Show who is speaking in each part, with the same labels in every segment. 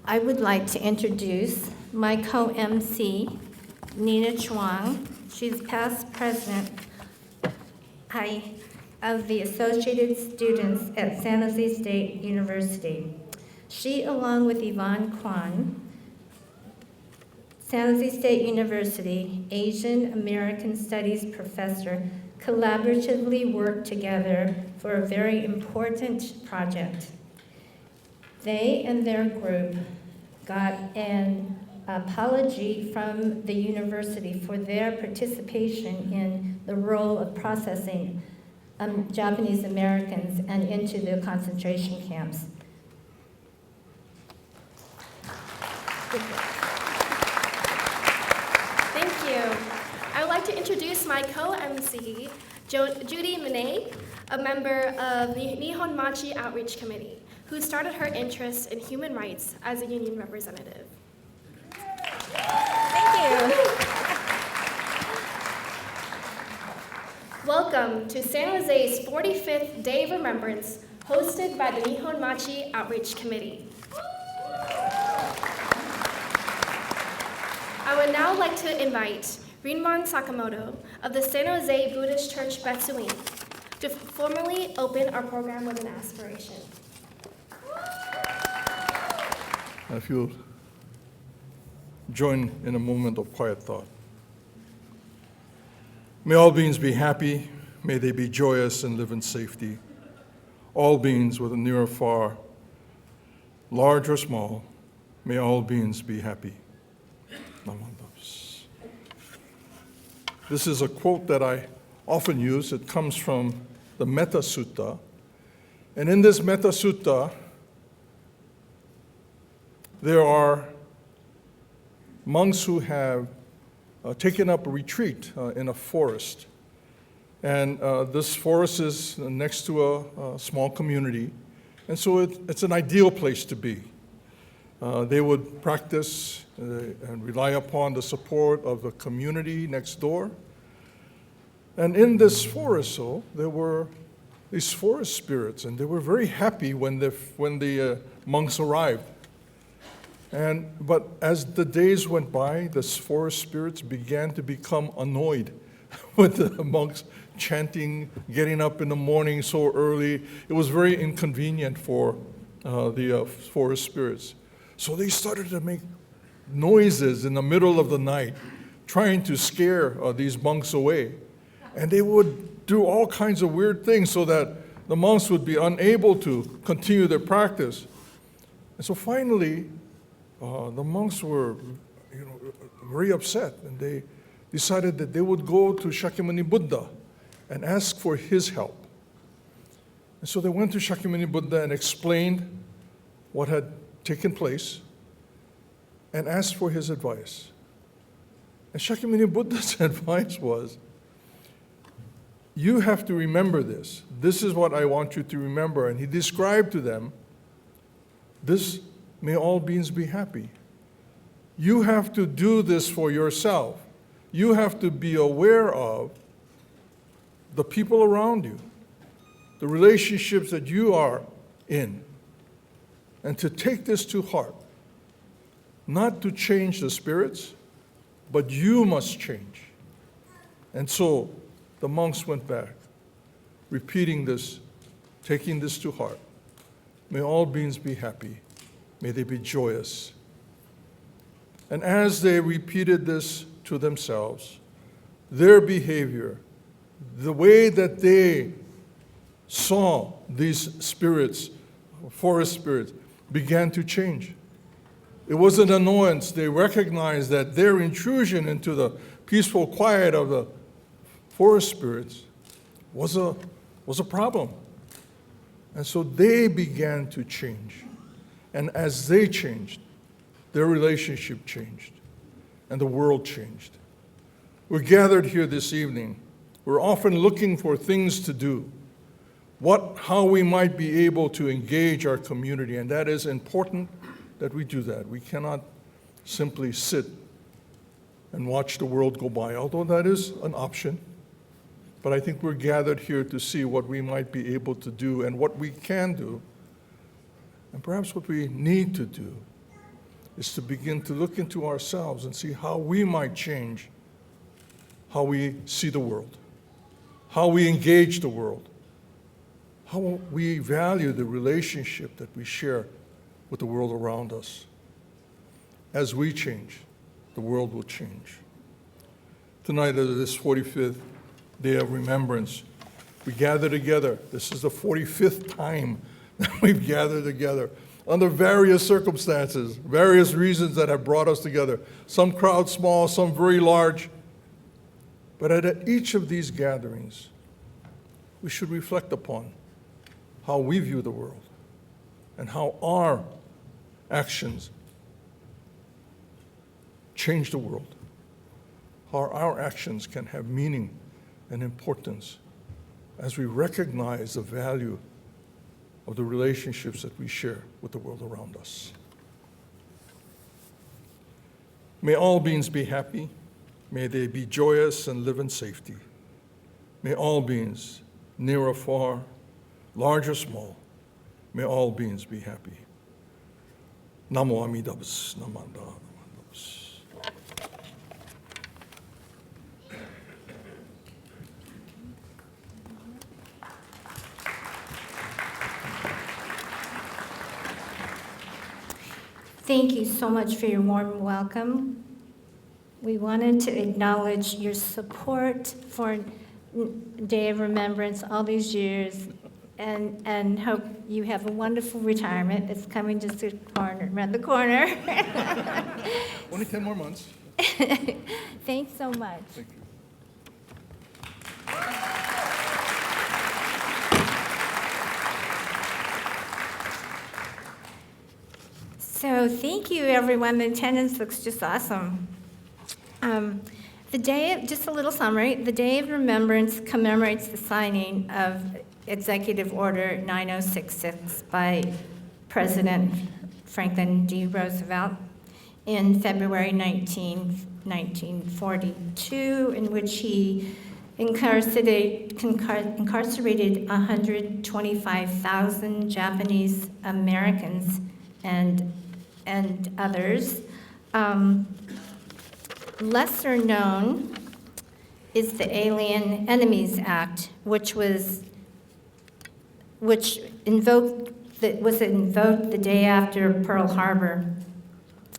Speaker 1: I would like to introduce my co-MC, Nina Chuang. She's past president of the Associated Students at San Jose State University. She, along with Yvonne Kwan, San Jose State University Asian American Studies professor, collaboratively worked together for a very important project. They and their group got an apology from the university for their participation in the role of processing Japanese Americans and into the concentration camps.
Speaker 2: Thank you. I would like to introduce my co-MC, Judy Mine, a member of the Nihon Machi Outreach Committee, who started her interest in human rights as a union representative.
Speaker 3: Thank you.
Speaker 2: Welcome to San Jose's 45th Day of Remembrance, hosted by the Nihon Machi Outreach Committee. I would now like to invite Rinban Sakamoto of the San Jose Buddhist Church Betsuin to formally open our program with an aspiration.
Speaker 4: If you'll join in a moment of quiet thought. May all beings be happy. May they be joyous and live in safety. All beings, whether near or far, large or small, may all beings be happy. Namandas. This is a quote that I often use. It comes from the Metta Sutta. And in this Metta Sutta, there are monks who have taken up a retreat in a forest. And this forest is next to a small community. And so it's an ideal place to be. They would practice and rely upon the support of the community next door. And in this forest, there were these forest spirits, and they were very happy when the monks arrived. But as the days went by, the forest spirits began to become annoyed with the monks chanting, getting up in the morning so early. It was very inconvenient for the forest spirits. So they started to make noises in the middle of the night, trying to scare these monks away. And they would do all kinds of weird things so that the monks would be unable to continue their practice. And so finally, the monks were very upset, and they decided that they would go to Shakyamuni Buddha and ask for his help. And so they went to Shakyamuni Buddha and explained what had taken place and asked for his advice. And Shakyamuni Buddha's advice was, you have to remember this. This is what I want you to remember. And he described to them, this, may all beings be happy. You have to do this for yourself. You have to be aware of the people around you, the relationships that you are in, and to take this to heart. Not to change the spirits, but you must change. And so the monks went back, repeating this, taking this to heart. May all beings be happy. May they be joyous. And as they repeated this to themselves, their behavior, the way that they saw these spirits, forest spirits, began to change. It was an annoyance. They recognized that their intrusion into the peaceful quiet of the forest spirits was a problem. And so they began to change. And as they changed, their relationship changed, and the world changed. We're gathered here this evening. We're often looking for things to do, how we might be able to engage our community, and that is important that we do that. We cannot simply sit and watch the world go by, although that is an option. But I think we're gathered here to see what we might be able to do and what we can do, and perhaps what we need to do is to begin to look into ourselves and see how we might change how we see the world, how we engage the world, how we value the relationship that we share with the world around us. As we change, the world will change. Tonight, at this 45th Day of Remembrance, we gather together. This is the 45th time that we've gathered together under various circumstances, various reasons that have brought us together. Some crowds small, some very large. But at each of these gatherings, we should reflect upon how we view the world and how our actions change the world, how our actions can have meaning and importance as we recognize the value of the relationships that we share with the world around us. May all beings be happy. May they be joyous and live in safety. May all beings, near or far, large or small, may all beings be happy. Namo Amida Butsu, Namanda.
Speaker 1: Thank you so much for your warm welcome. We wanted to acknowledge your support for Day of Remembrance all these years and hope you have a wonderful retirement. It's coming just around the corner.
Speaker 4: Only 10 more months.
Speaker 1: Thanks so much.
Speaker 4: Thank you.
Speaker 1: So thank you, everyone. The attendance looks just awesome. Just a little summary, the Day of Remembrance commemorates the signing of Executive Order 9066 by President Franklin D. Roosevelt in February 1942, in which he incarcerated 125,000 Japanese Americans and others. Lesser known is the Alien Enemies Act, which was invoked the day after Pearl Harbor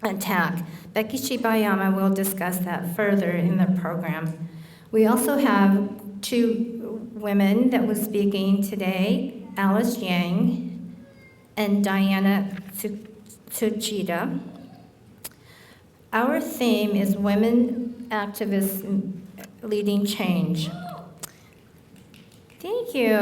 Speaker 1: attack. Bekki Shibayama will discuss that further in the program. We also have two women that will be speaking today, Alice Yang and Diana Tsuchida. Our theme is Women Activists Leading Change. Thank you.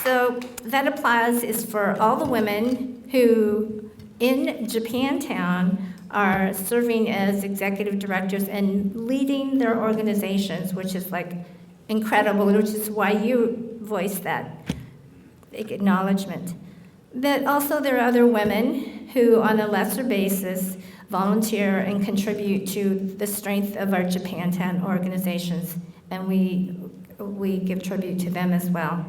Speaker 1: So that applause is for all the women who in Japantown are serving as executive directors and leading their organizations, which is like incredible, which is why you voiced that acknowledgement. But also there are other women who, on a lesser basis, volunteer and contribute to the strength of our Japantown organizations, and we give tribute to them as well.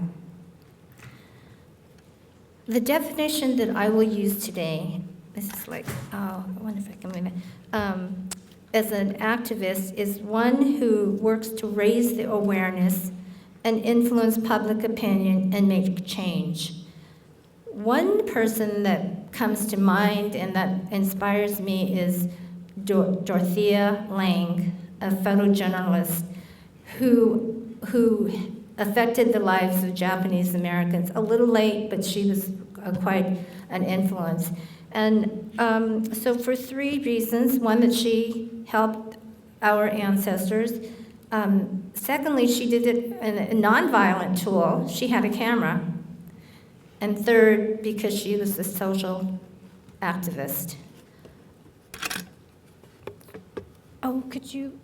Speaker 1: The definition that I will use today, this is like, I wonder if I can move it, as an activist is one who works to raise the awareness and influence public opinion and make change. One person that comes to mind and that inspires me is Dorothea Lange, a photojournalist who affected the lives of Japanese Americans. A little late, but she was quite an influence. And so for three reasons: one, that she helped our ancestors. Secondly, she did it in a nonviolent tool. She had a camera. And third, because she was a social activist. Oh, could you?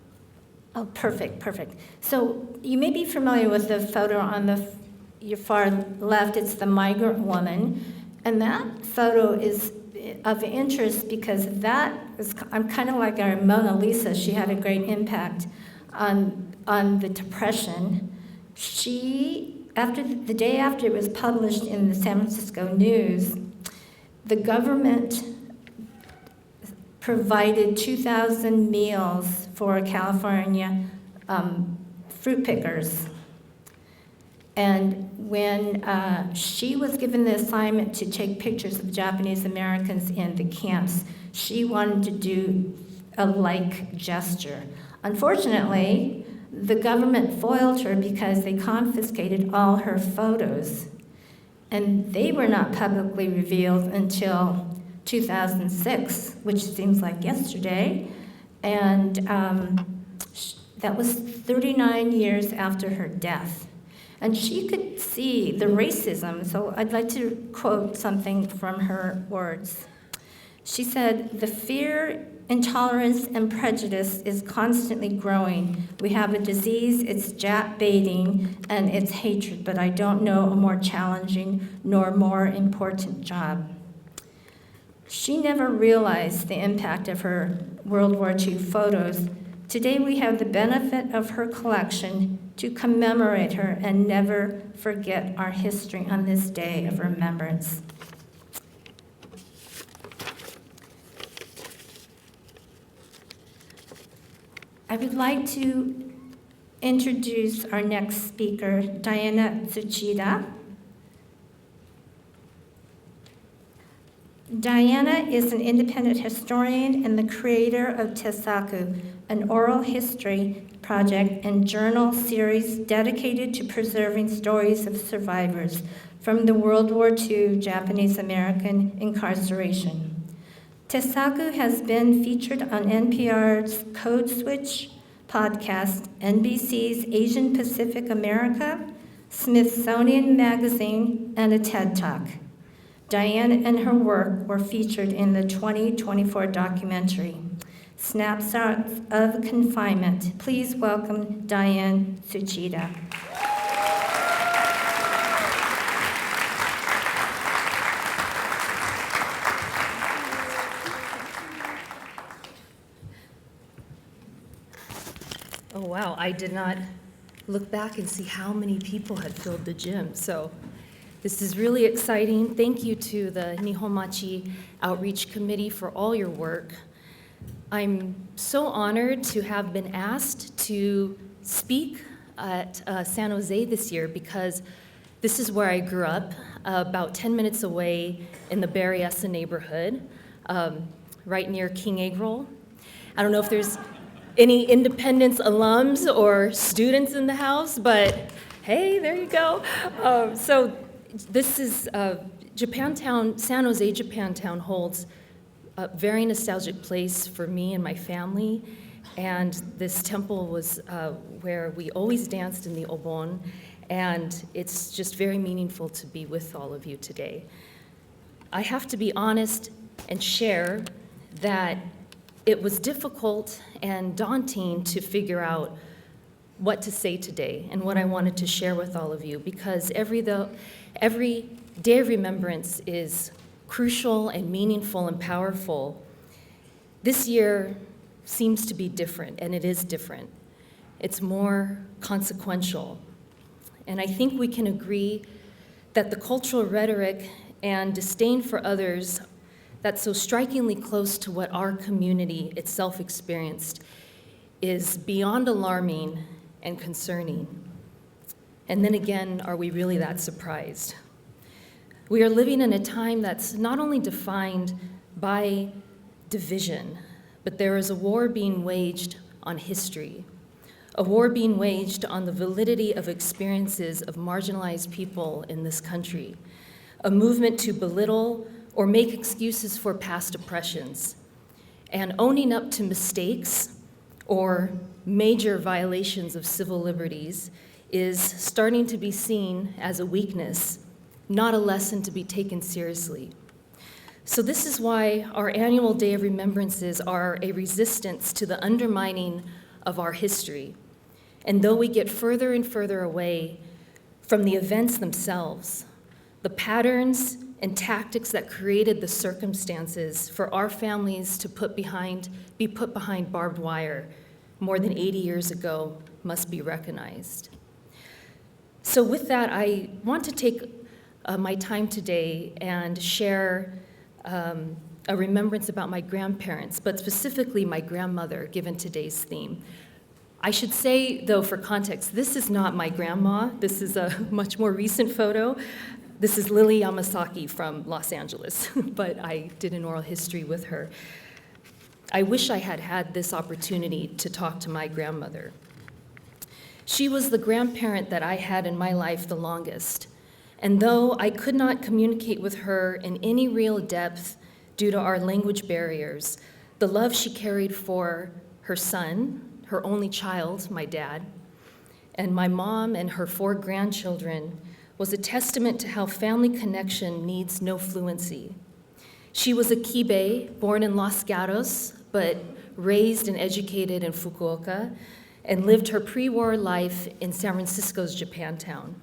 Speaker 1: Oh, perfect. So you may be familiar with the photo on your far left. It's the migrant woman. And that photo is of interest because I'm kind of like our Mona Lisa. She had a great impact on the Depression. The day after it was published in the San Francisco News, the government provided 2,000 meals for California fruit pickers. And when she was given the assignment to take pictures of Japanese Americans in the camps, she wanted to do a like gesture. Unfortunately, the government foiled her because they confiscated all her photos. And they were not publicly revealed until 2006, which seems like yesterday. And that was 39 years after her death. And she could see the racism, so I'd like to quote something from her words. She said, "The fear, intolerance, and prejudice is constantly growing. We have a disease, it's Jap baiting, and it's hatred, but I don't know a more challenging nor more important job." She never realized the impact of her World War II photos. Today we have the benefit of her collection to commemorate her and never forget our history on this day of remembrance. I would like to introduce our next speaker, Diana Tsuchida. Diana is an independent historian and the creator of Tessaku, an oral history project and journal series dedicated to preserving stories of survivors from the World War II Japanese American incarceration. Tessaku has been featured on NPR's Code Switch podcast, NBC's Asian Pacific America, Smithsonian Magazine, and a TED Talk. Diane and her work were featured in the 2024 documentary, Snapshots of Confinement. Please welcome Diane Tsuchida.
Speaker 3: Oh, wow, I did not look back and see how many people had filled the gym. So this is really exciting. Thank you to the Nihonmachi Outreach Committee for all your work. I'm so honored to have been asked to speak at San Jose this year because this is where I grew up, about 10 minutes away in the Berryessa neighborhood, right near King Egg Roll. I don't know if there's any Independence alums or students in the house, but hey, there you go. So this is Japantown, San Jose Japantown holds a very nostalgic place for me and my family, and this temple was where we always danced in the obon, and it's just very meaningful to be with all of you today. I have to be honest and share that it was difficult and daunting to figure out what to say today and what I wanted to share with all of you, because every day of remembrance is crucial and meaningful and powerful. This year seems to be different, and it is different. It's more consequential. And I think we can agree that the cultural rhetoric and disdain for others that's so strikingly close to what our community itself experienced is beyond alarming and concerning. And then again, are we really that surprised? We are living in a time that's not only defined by division, but there is a war being waged on history, a war being waged on the validity of experiences of marginalized people in this country, a movement to belittle or make excuses for past oppressions, and owning up to mistakes or major violations of civil liberties is starting to be seen as a weakness, not a lesson to be taken seriously. So this is why our annual Day of Remembrances are a resistance to the undermining of our history. And though we get further and further away from the events themselves, the patterns and tactics that created the circumstances for our families to be put behind barbed wire more than 80 years ago must be recognized. So with that, I want to take my time today and share a remembrance about my grandparents, but specifically my grandmother, given today's theme. I should say, though, for context, this is not my grandma. This is a much more recent photo. This is Lily Yamasaki from Los Angeles, but I did an oral history with her. I wish I had had this opportunity to talk to my grandmother. She was the grandparent that I had in my life the longest, and though I could not communicate with her in any real depth due to our language barriers, the love she carried for her son, her only child, my dad, and my mom and her 4 grandchildren was a testament to how family connection needs no fluency. She was a Kibe, born in Los Gatos, but raised and educated in Fukuoka, and lived her pre-war life in San Francisco's Japantown.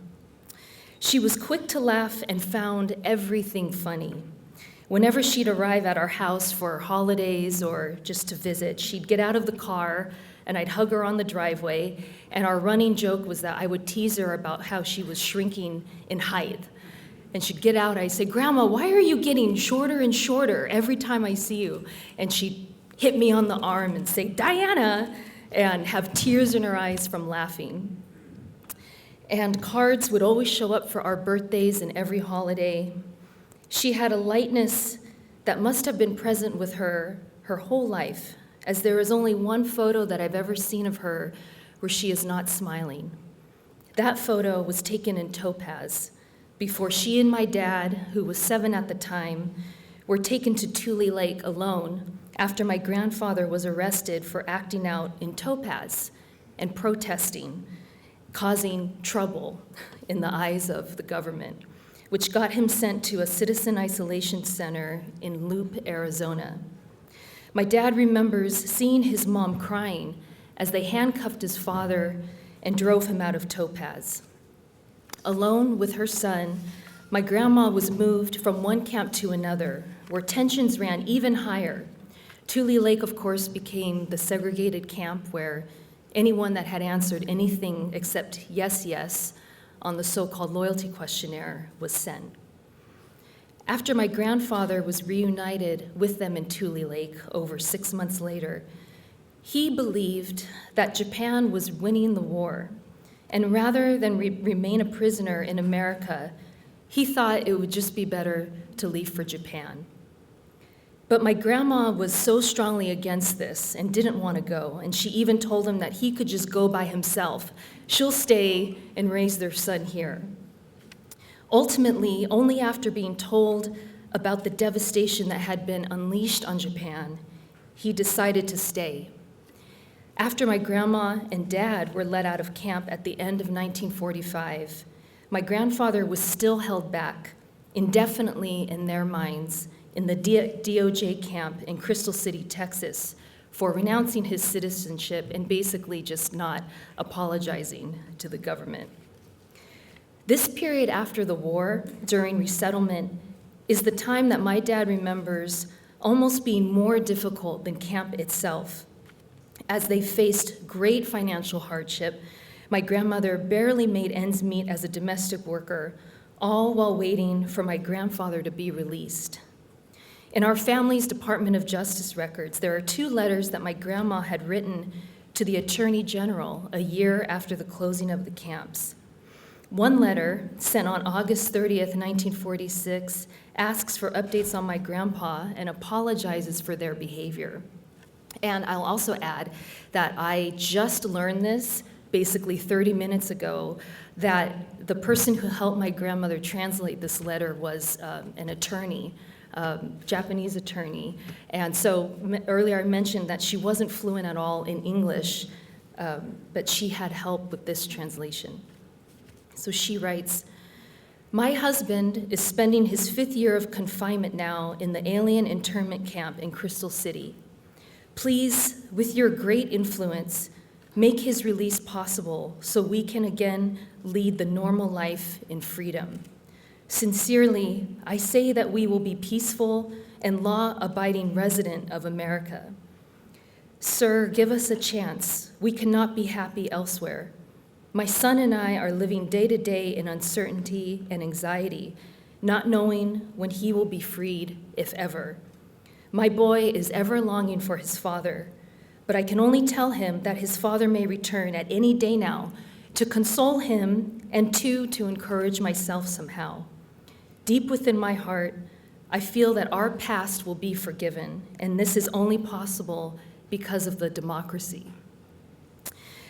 Speaker 3: She was quick to laugh and found everything funny. Whenever she'd arrive at our house for holidays or just to visit, she'd get out of the car and I'd hug her on the driveway, and our running joke was that I would tease her about how she was shrinking in height. And she'd get out, I'd say, "Grandma, why are you getting shorter and shorter every time I see you?" And she'd hit me on the arm and say, "Diana," and have tears in her eyes from laughing. And cards would always show up for our birthdays and every holiday. She had a lightness that must have been present with her whole life, as there is only one photo that I've ever seen of her where she is not smiling. That photo was taken in Topaz before she and my dad, who was 7 at the time, were taken to Tule Lake alone after my grandfather was arrested for acting out in Topaz and protesting, causing trouble in the eyes of the government, which got him sent to a citizen isolation center in Loop, Arizona. My dad remembers seeing his mom crying as they handcuffed his father and drove him out of Topaz. Alone with her son, my grandma was moved from one camp to another, where tensions ran even higher. Tule Lake, of course, became the segregated camp where anyone that had answered anything except yes, yes on the so-called loyalty questionnaire was sent. After my grandfather was reunited with them in Tule Lake over 6 months later, he believed that Japan was winning the war, and rather than remain a prisoner in America, he thought it would just be better to leave for Japan. But my grandma was so strongly against this and didn't want to go, and she even told him that he could just go by himself. She'll stay and raise their son here. Ultimately, only after being told about the devastation that had been unleashed on Japan, he decided to stay. After my grandma and dad were let out of camp at the end of 1945, my grandfather was still held back indefinitely in their minds in the DOJ camp in Crystal City, Texas, for renouncing his citizenship and basically just not apologizing to the government. This period after the war, during resettlement, is the time that my dad remembers almost being more difficult than camp itself. As they faced great financial hardship, my grandmother barely made ends meet as a domestic worker, all while waiting for my grandfather to be released. In our family's Department of Justice records, there are 2 letters that my grandma had written to the Attorney General a year after the closing of the camps. One letter, sent on August 30th, 1946, asks for updates on my grandpa and apologizes for their behavior. And I'll also add that I just learned this basically 30 minutes ago, that the person who helped my grandmother translate this letter was an attorney, Japanese attorney. And so earlier I mentioned that she wasn't fluent at all in English, but she had help with this translation. So she writes, "My husband is spending his 5th year of confinement now in the alien internment camp in Crystal City. Please, with your great influence, make his release possible so we can again lead the normal life in freedom. Sincerely, I say that we will be peaceful and law-abiding resident of America. Sir, give us a chance. We cannot be happy elsewhere. My son and I are living day to day in uncertainty and anxiety, not knowing when he will be freed, if ever. My boy is ever longing for his father, but I can only tell him that his father may return at any day now to console him and to encourage myself somehow. Deep within my heart, I feel that our past will be forgiven, and this is only possible because of the democracy.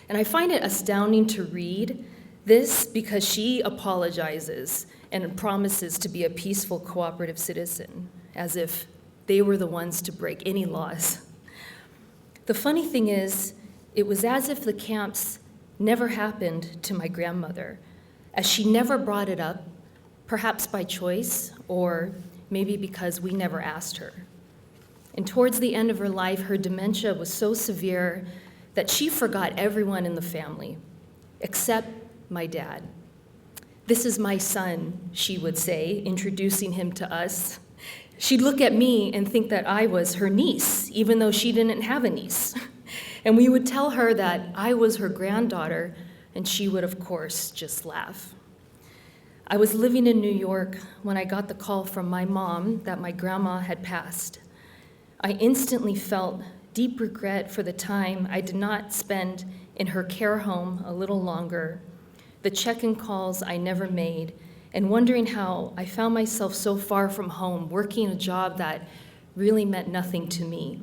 Speaker 3: And I find it astounding to read this because she apologizes and promises to be a peaceful, cooperative citizen, as if they were the ones to break any laws. The funny thing is, it was as if the camps never happened to my grandmother, as she never brought it up, perhaps by choice, or maybe because we never asked her. And towards the end of her life, her dementia was so severe that she forgot everyone in the family, except my dad. "This is my son," she would say, introducing him to us. She'd look at me and think that I was her niece, even though she didn't have a niece. And we would tell her that I was her granddaughter, and she would, of course, just laugh. I was living in New York when I got the call from my mom that my grandma had passed. I instantly felt deep regret for the time I did not spend in her care home a little longer, the check-in calls I never made, and wondering how I found myself so far from home, working a job that really meant nothing to me.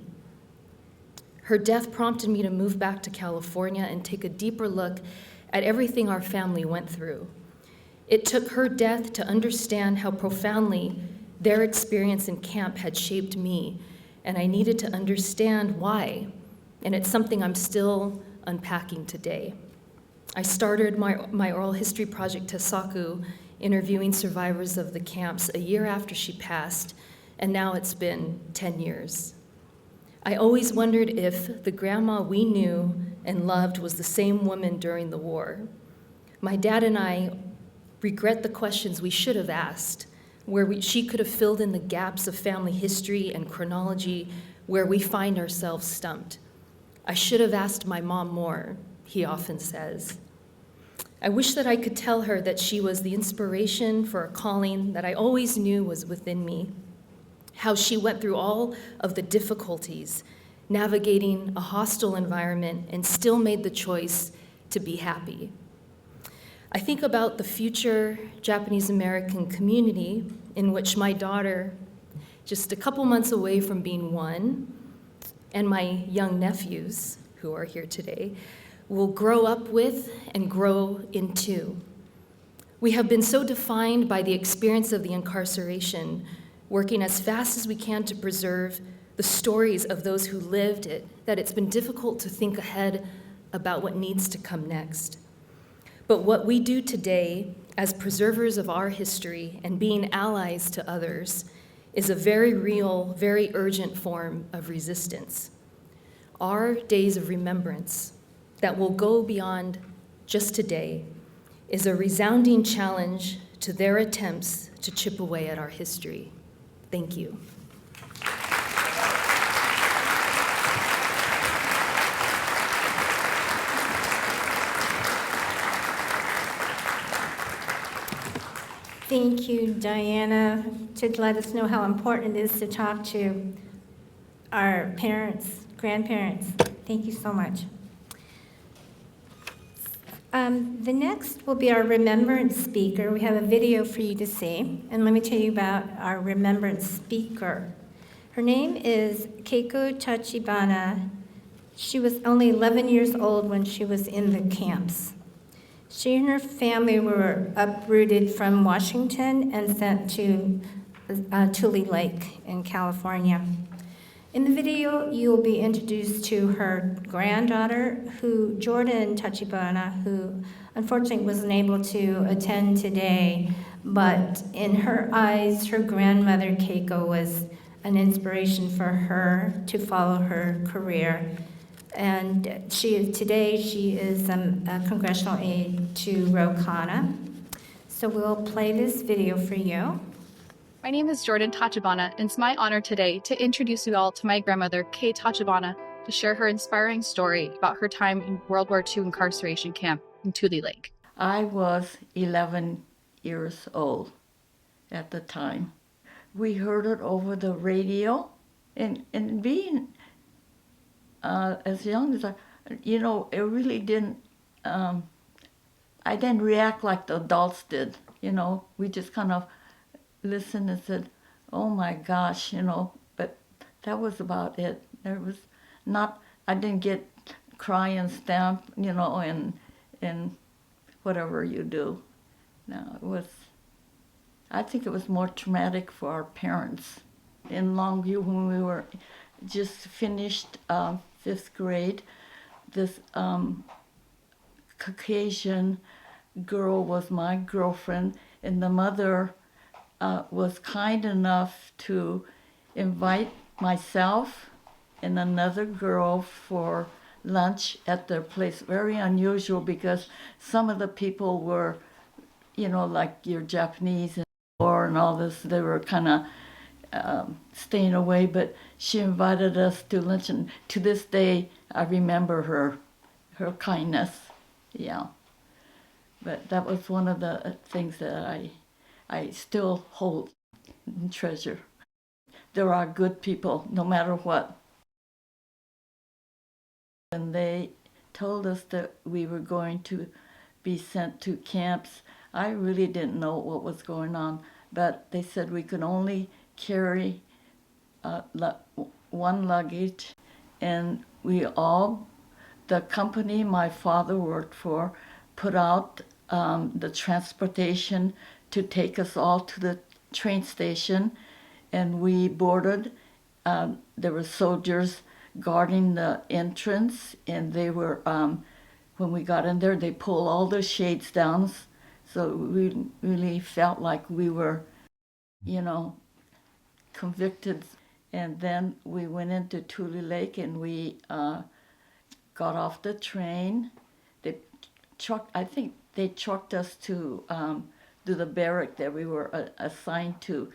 Speaker 3: Her death prompted me to move back to California and take a deeper look at everything our family went through. It took her death to understand how profoundly their experience in camp had shaped me, and I needed to understand why, and it's something I'm still unpacking today. I started my oral history project, Tasaku, interviewing survivors of the camps a year after she passed, and now it's been 10 years. I always wondered if the grandma we knew and loved was the same woman during the war. My dad and I regret the questions we should have asked, where she could have filled in the gaps of family history and chronology where we find ourselves stumped. "I should have asked my mom more," he often says. I wish that I could tell her that she was the inspiration for a calling that I always knew was within me, how she went through all of the difficulties, navigating a hostile environment, and still made the choice to be happy. I think about the future Japanese American community in which my daughter, just a couple months away from being one, and my young nephews, who are here today, will grow up with and grow into. We have been so defined by the experience of the incarceration, working as fast as we can to preserve the stories of those who lived it, that it's been difficult to think ahead about what needs to come next. But what we do today as preservers of our history and being allies to others is a very real, very urgent form of resistance. Our days of remembrance that will go beyond just today is a resounding challenge to their attempts to chip away at our history. Thank you.
Speaker 1: Thank you, Diana, to let us know how important it is to talk to our parents, grandparents. Thank you so much. The next will be our remembrance speaker. We have a video for you to see, and let me tell you about our remembrance speaker. Her name is Keiko Tachibana. She was only 11 years old when she was in the camps. She and her family were uprooted from Washington and sent to Tule Lake in California. In the video, you will be introduced to her granddaughter, Jordan Tachibana, who unfortunately wasn't able to attend today, but in her eyes, her grandmother, Keiko, was an inspiration for her to follow her career. And today she is a congressional aide to Ro Khanna. So we'll play this video for you.
Speaker 5: My name is Jordan Tachibana, and it's my honor today to introduce you all to my grandmother, Kei Tachibana, to share her inspiring story about her time in World War II incarceration camp. in Tule Lake?
Speaker 6: I was 11 years old at the time. We heard it over the radio, and being as young as it really didn't, I didn't react like the adults did, We just kind of listened and said, oh my gosh, but that was about it. There was not, I didn't get cry and stamp, and whatever you do. No, I think it was more traumatic for our parents. In Longview, when we were just finished 5th grade, this Caucasian girl was my girlfriend, and the mother was kind enough to invite myself and another girl for lunch at their place. Very unusual, because some of the people were, like your Japanese and all this, they were kind of staying away, but she invited us to lunch, and to this day I remember her kindness. Yeah, but that was one of the things that I still hold and treasure. There are good people no matter what. And they told us that we were going to be sent to camps. I really didn't know what was going on, but they said we could only carry one luggage, and the company my father worked for put out the transportation to take us all to the train station, and we boarded. There were soldiers guarding the entrance, and they were, when we got in there, they pulled all the shades down, so we really felt like we were, convicted. And then we went into Tule Lake, and we got off the train. I think they trucked us to the barrack that we were assigned to.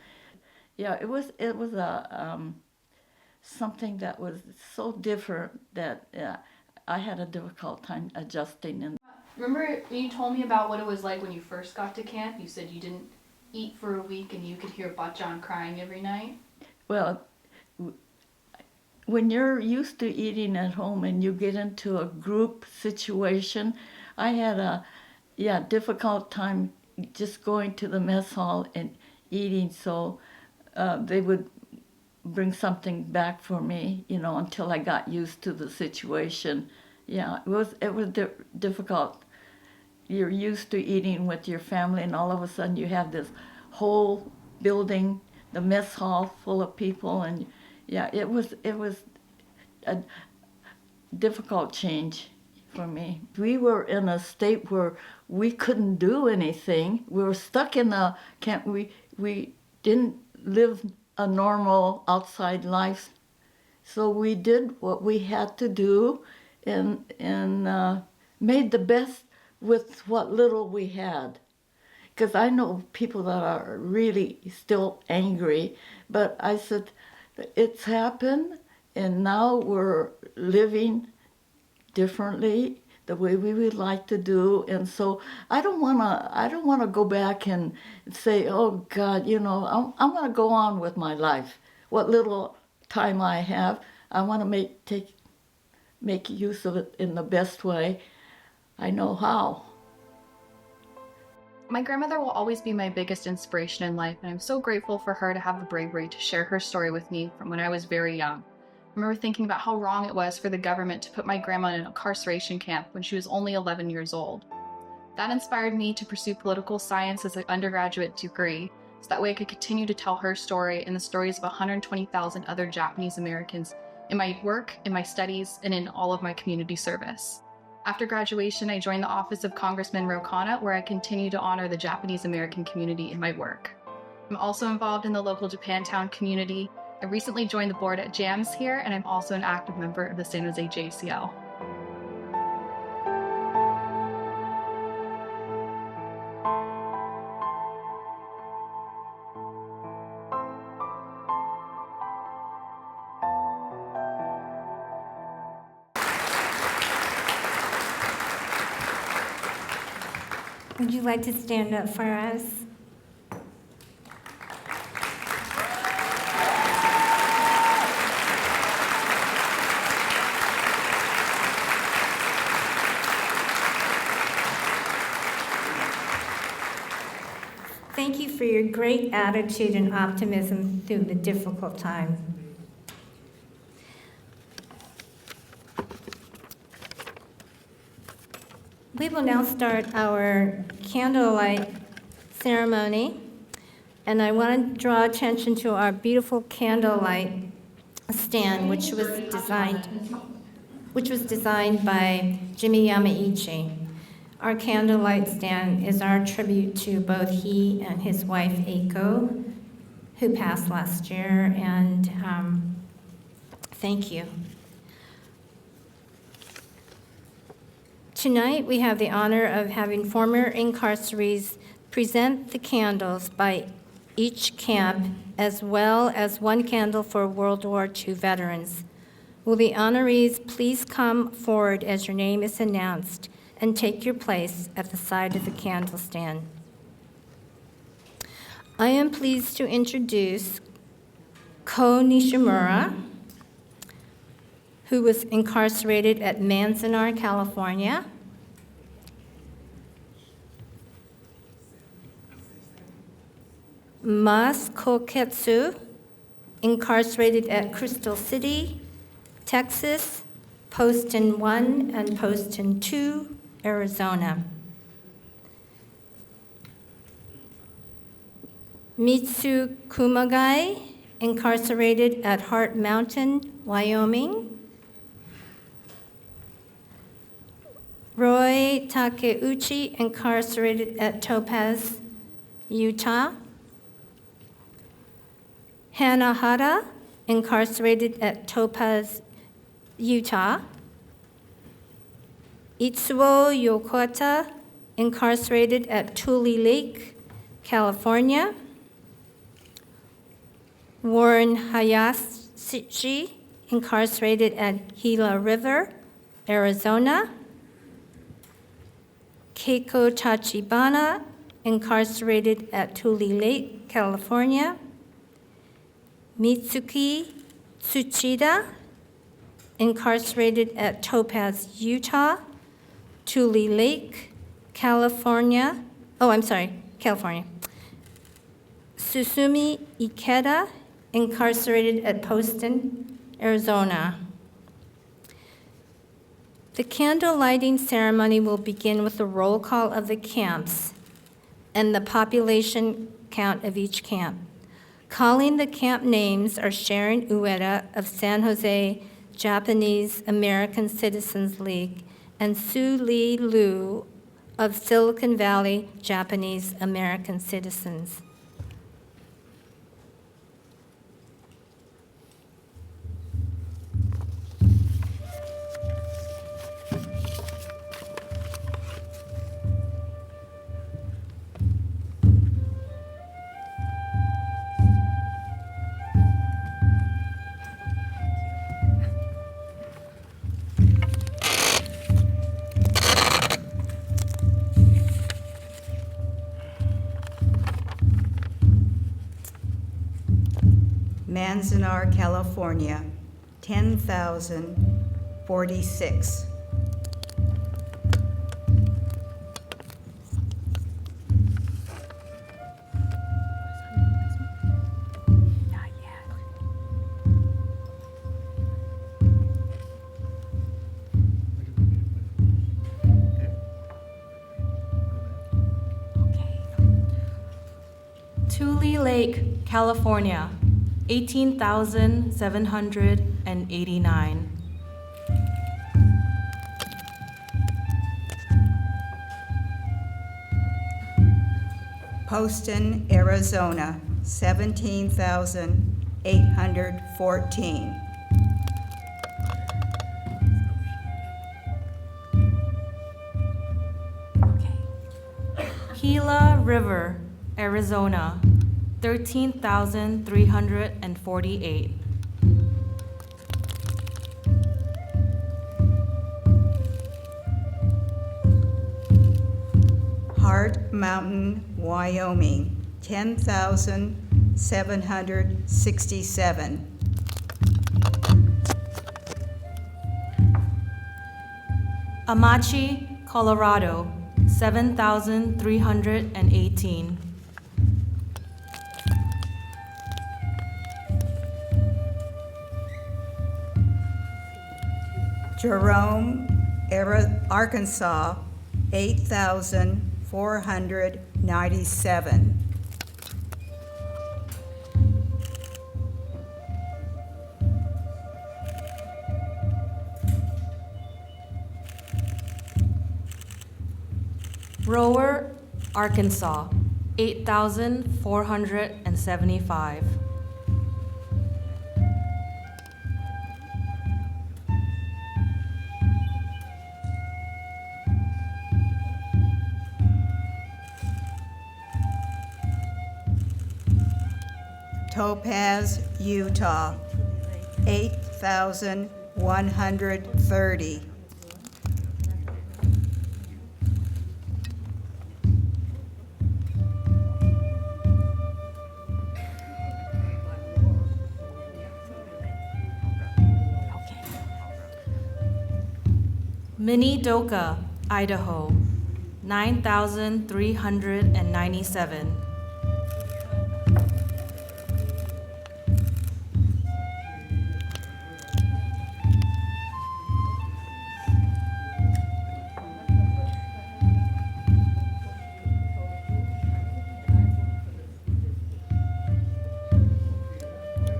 Speaker 6: Yeah, it was something that was so different that I had a difficult time adjusting. And
Speaker 5: Remember when you told me about what it was like when you first got to camp? You said you didn't eat for a week and you could hear Bachan crying every night?
Speaker 6: Well, when you're used to eating at home and you get into a group situation, I had a difficult time just going to the mess hall and eating, so they would bring something back for me, until I got used to the situation. Yeah, it was difficult. You're used to eating with your family, and all of a sudden you have this whole building, the mess hall full of people, and yeah, it was a difficult change for me. We were in a state where we couldn't do anything. We were stuck in a camp. We didn't live a normal outside life, so we did what we had to do, and made the best with what little we had. Because I know people that are really still angry, but I said, it's happened, and now we're living differently, the way we would like to do, and so I don't wanna go back and say, oh God, I'm gonna go on with my life. What little time I have, I want to make use of it in the best way I know how.
Speaker 5: My grandmother will always be my biggest inspiration in life, and I'm so grateful for her to have the bravery to share her story with me from when I was very young. I remember thinking about how wrong it was for the government to put my grandma in an incarceration camp when she was only 11 years old. That inspired me to pursue political science as an undergraduate degree, so that way I could continue to tell her story and the stories of 120,000 other Japanese Americans in my work, in my studies, and in all of my community service. After graduation, I joined the office of Congressman Rokana, where I continue to honor the Japanese American community in my work. I'm also involved in the local Japantown community. I recently joined the board at JAMS here, and I'm also an active member of the San Jose JCL.
Speaker 1: Would you like to stand up for us? Thank you for your great attitude and optimism through the difficult time. We will now start our candlelight ceremony, and I want to draw attention to our beautiful candlelight stand, which was designed by Jimmy Yamaichi. Our candlelight stand is our tribute to both he and his wife Eiko, who passed last year, and thank you. Tonight, we have the honor of having former incarcerees present the candles by each camp, as well as one candle for World War II veterans. Will the honorees please come forward as your name is announced and take your place at the side of the candle stand? I am pleased to introduce Ko Nishimura, who was incarcerated at Manzanar, California. Mas Koketsu, incarcerated at Crystal City, Texas, Poston 1 and Poston 2, Arizona. Mitsu Kumagai, incarcerated at Heart Mountain, Wyoming. Roy Takeuchi, incarcerated at Topaz, Utah. Hannah Hara, incarcerated at Topaz, Utah. Itsuo Yokota, incarcerated at Tule Lake, California. Warren Hayashi, incarcerated at Gila River, Arizona. Keiko Tachibana, incarcerated at Tule Lake, California. Mitsuki Tsuchida, incarcerated at Topaz, Utah. Tule Lake, California. California. Susumu Ikeda, incarcerated at Poston, Arizona. The candle lighting ceremony will begin with a roll call of the camps and the population count of each camp. Calling the camp names are Sharon Ueda of San Jose Japanese American Citizens League and Su Lee Liu of Silicon Valley Japanese American Citizens.
Speaker 7: Manzanar, California, 10,046.
Speaker 8: Tule Lake, California, 18,789.
Speaker 7: Poston, Arizona, 17,814.
Speaker 8: Gila River, Arizona, 13,348.
Speaker 7: Hara Heart Mountain, Wyoming, 10,767.
Speaker 8: Amachi, Colorado, 7,318.
Speaker 7: Jerome, Arkansas, 8,497.
Speaker 8: Rower, Arkansas, 8,475.
Speaker 7: Topaz, Utah, 8,130.
Speaker 8: Minidoka, Idaho, 9,397.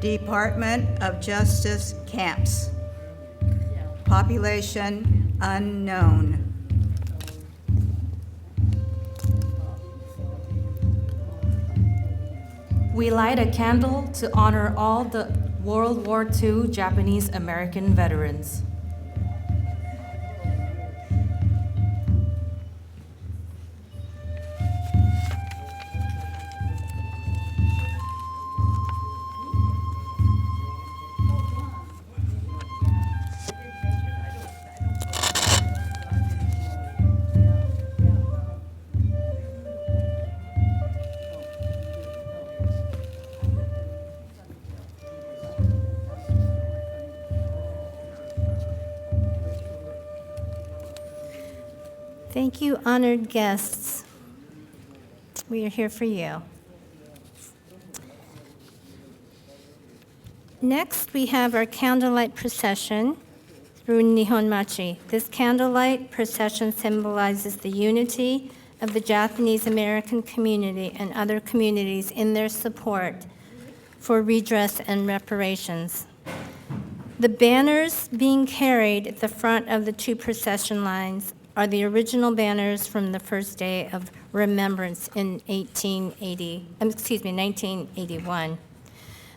Speaker 7: Department of Justice camps. Population unknown.
Speaker 8: We light a candle to honor all the World War II Japanese American veterans.
Speaker 1: Thank you, honored guests. We are here for you. Next, we have our candlelight procession through Nihon Machi. This candlelight procession symbolizes the unity of the Japanese American community and other communities in their support for redress and reparations. The banners being carried at the front of the two procession lines are the original banners from the first day of Remembrance in 1981.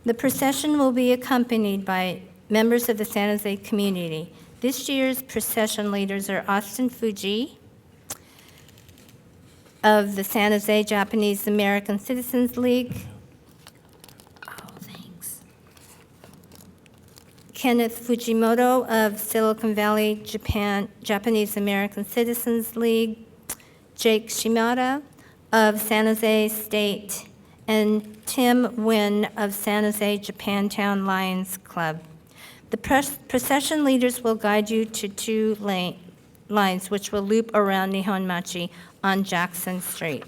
Speaker 1: The procession will be accompanied by members of the San Jose community. This year's procession leaders are Austin Fuji of the San Jose Japanese American Citizens League. Kenneth Fujimoto of Silicon Valley, Japan, Japanese American Citizens League, Jake Shimada of San Jose State, and Tim Wynn of San Jose Japantown Lions Club. The procession leaders will guide you to two lines which will loop around Nihon Machi on Jackson Street.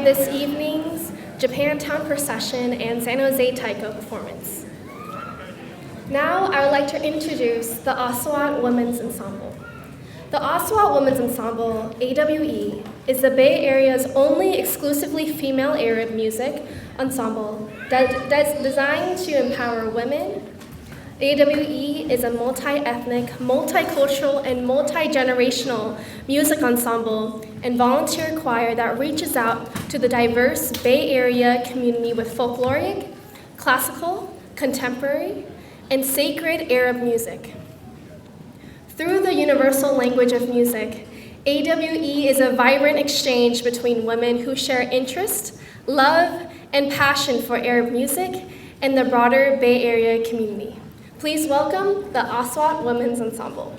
Speaker 2: This evening's Japantown procession and San Jose Taiko performance. Now I would like to introduce the Aswat Women's Ensemble. The Aswat Women's Ensemble, AWE, is the Bay Area's only exclusively female Arab music ensemble that's designed to empower women. AWE is a multi-ethnic, multicultural, and multi-generational music ensemble and volunteer choir that reaches out to the diverse Bay Area community with folkloric, classical, contemporary, and sacred Arab music. Through the universal language of music, AWE is a vibrant exchange between women who share interest, love, and passion for Arab music and the broader Bay Area community. Please welcome the Aswat Women's Ensemble.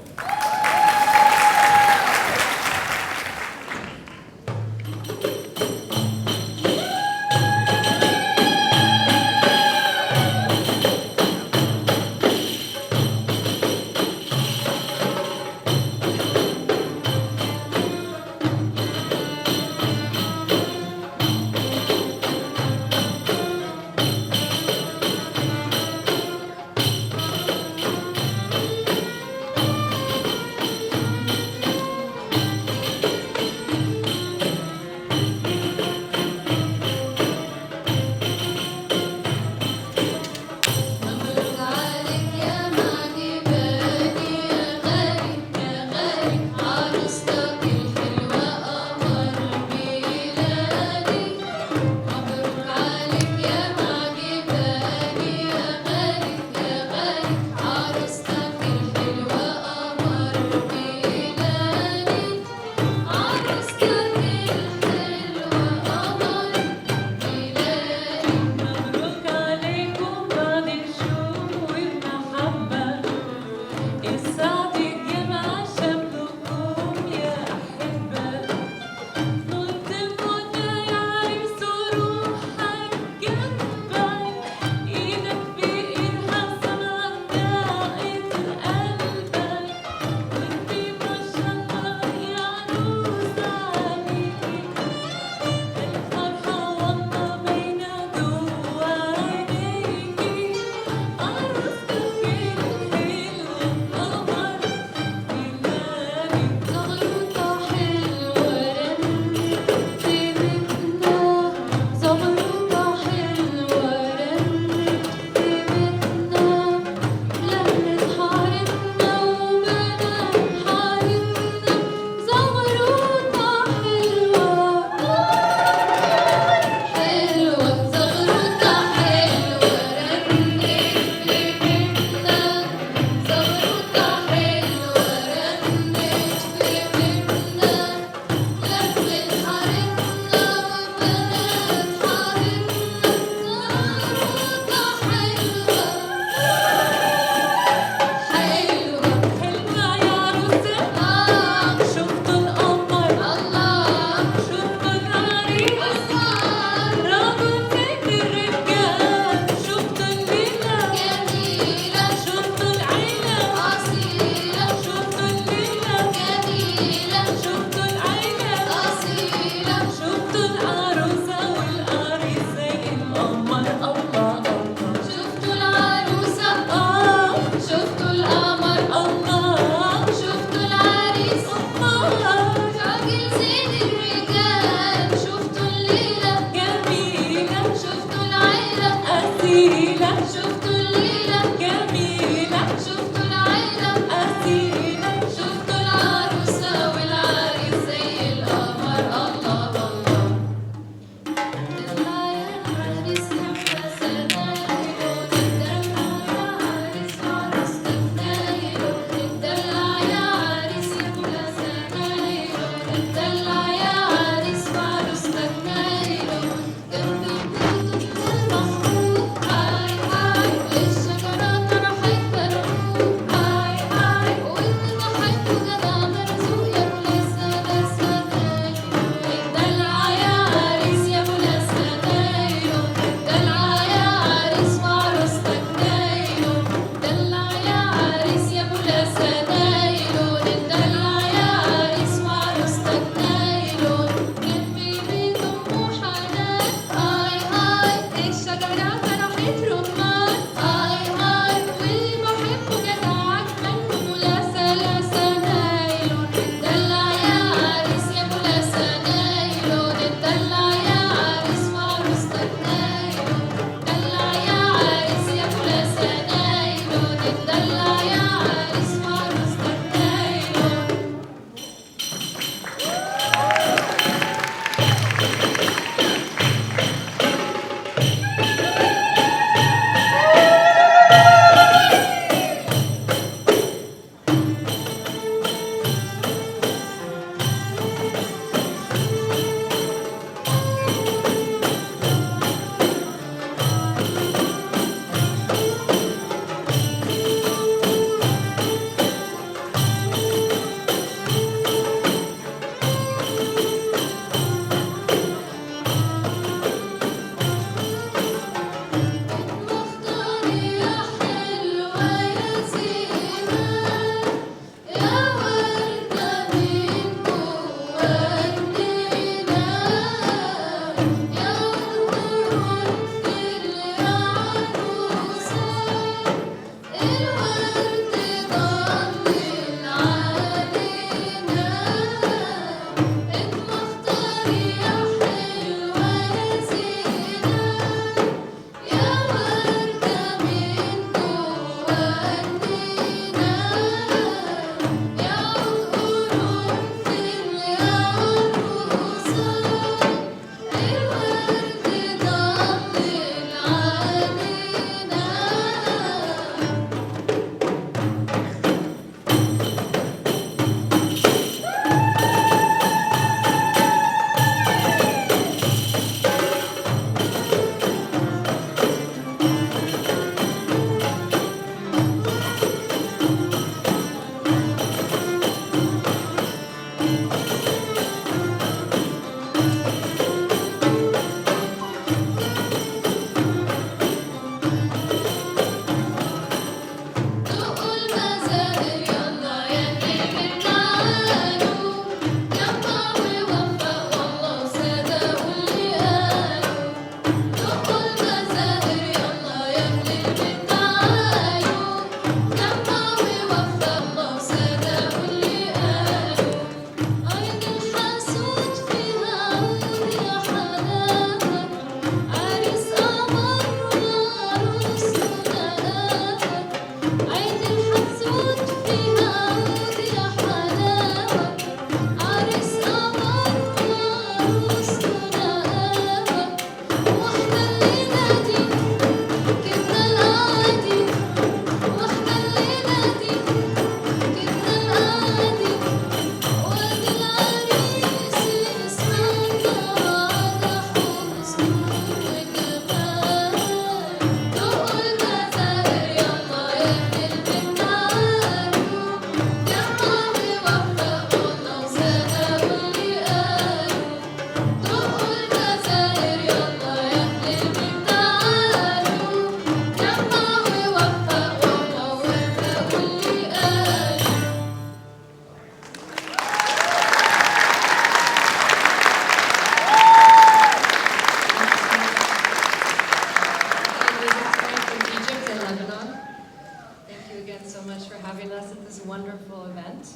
Speaker 9: wonderful event.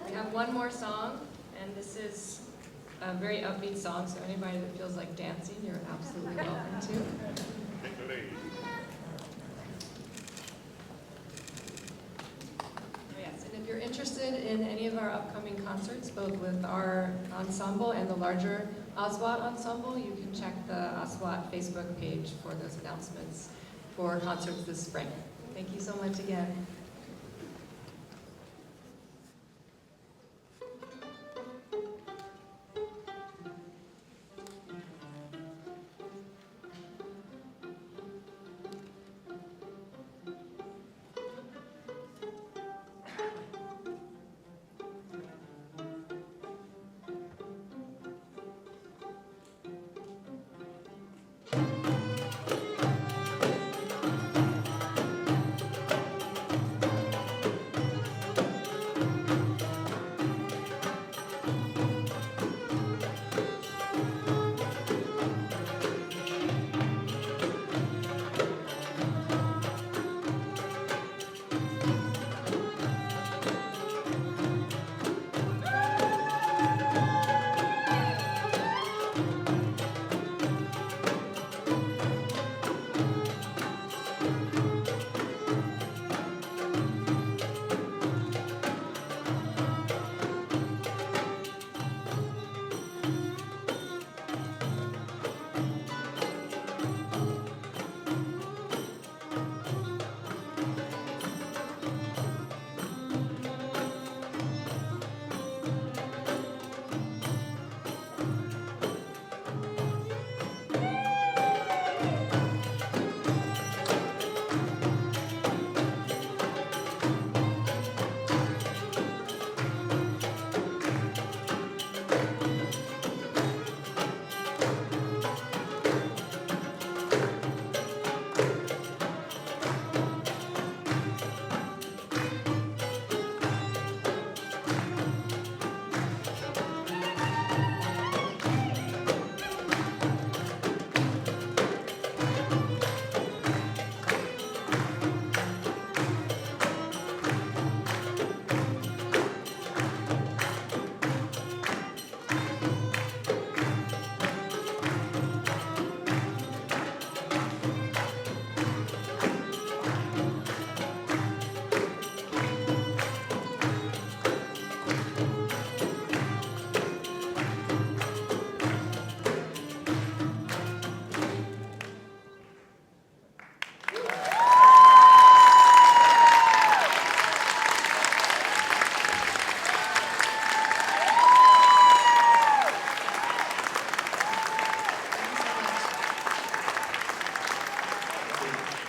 Speaker 9: We have one more song, and this is a very upbeat song, so anybody that feels like dancing, you're absolutely welcome to. Yes, and if you're interested in any of our upcoming concerts, both with our ensemble and the larger Aswat ensemble, you can check the Aswat Facebook page for those announcements for concerts this spring. Thank you so much again.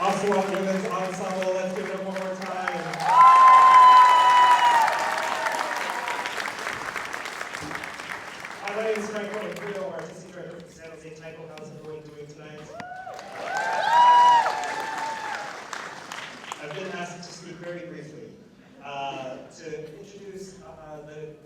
Speaker 10: Aswat Women's Ensemble, let's give them one more time. Hi, my name is Franco, artistic director for San Jose Taiko. How's everyone doing tonight? I've been asked to speak very briefly to introduce the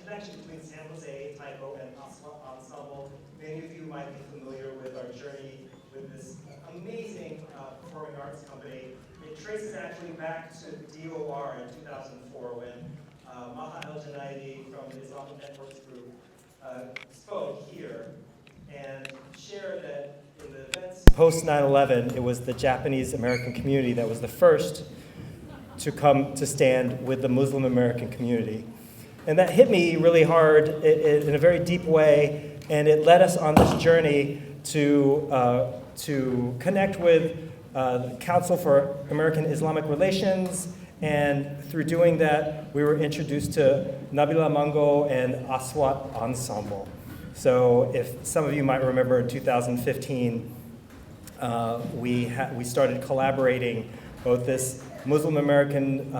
Speaker 10: connection between San Jose Taiko and Aswat Ensemble. Many of you might be familiar with our journey with this amazing performing arts company. It traces actually back to DOR in 2004 when Maha El-Junaidi from the Islamic Networks Group spoke here and shared that in the events post 9/11, it was the Japanese American community that was the first to come to stand with the Muslim American community. And that hit me really hard in a very deep way, and it led us on this journey to connect with the Council for American Islamic Relations, and through doing that, we were introduced to Nabila Mango and Aswat Ensemble. So if some of you might remember in 2015, we started collaborating both this Muslim American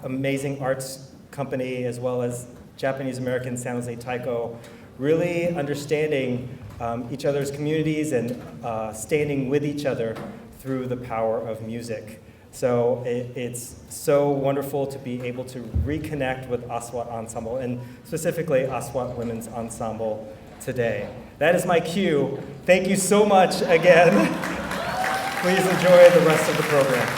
Speaker 10: amazing arts company as well as Japanese American San Jose Taiko, really understanding each other's communities and standing with each other through the power of music. So it's so wonderful to be able to reconnect with Aswat Ensemble, and specifically Aswat Women's Ensemble today. That is my cue. Thank you so much again. Please enjoy the rest of the program.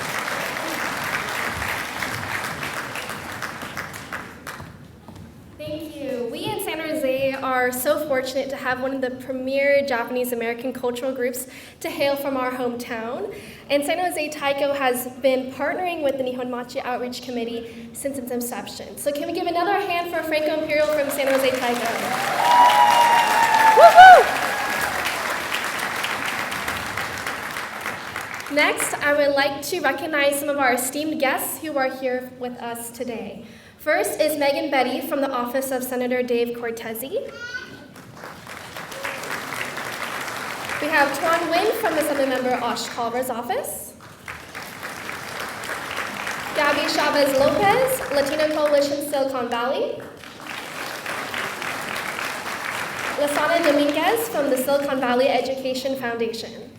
Speaker 2: are so fortunate to have one of the premier Japanese American cultural groups to hail from our hometown. And San Jose Taiko has been partnering with the Nihon Machi Outreach Committee since its inception. So can we give another hand for Franco Imperial from San Jose Taiko? Woohoo! Next, I would like to recognize some of our esteemed guests who are here with us today. First is Megan Betty from the office of Senator Dave Cortese. We have Chuang Wing from Assemblymember Osh Culver's office. Gabby Chavez Lopez, Latino Coalition Silicon Valley. Lasana Dominguez from the Silicon Valley Education Foundation.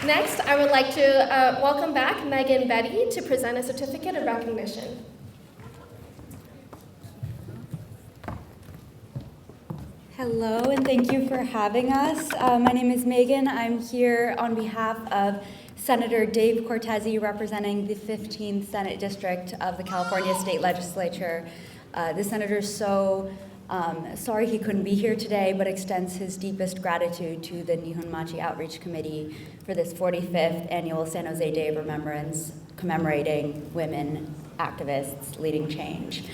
Speaker 2: Next, I would like to welcome back Megan Betty to present a certificate of recognition.
Speaker 11: Hello, and thank you for having us. My name is Megan. I'm here on behalf of Senator Dave Cortese, representing the 15th Senate District of the California State Legislature. The senator is so sorry he couldn't be here today, but extends his deepest gratitude to the Nihon Machi Outreach Committee for this 45th annual San Jose Day of Remembrance, commemorating women activists leading change.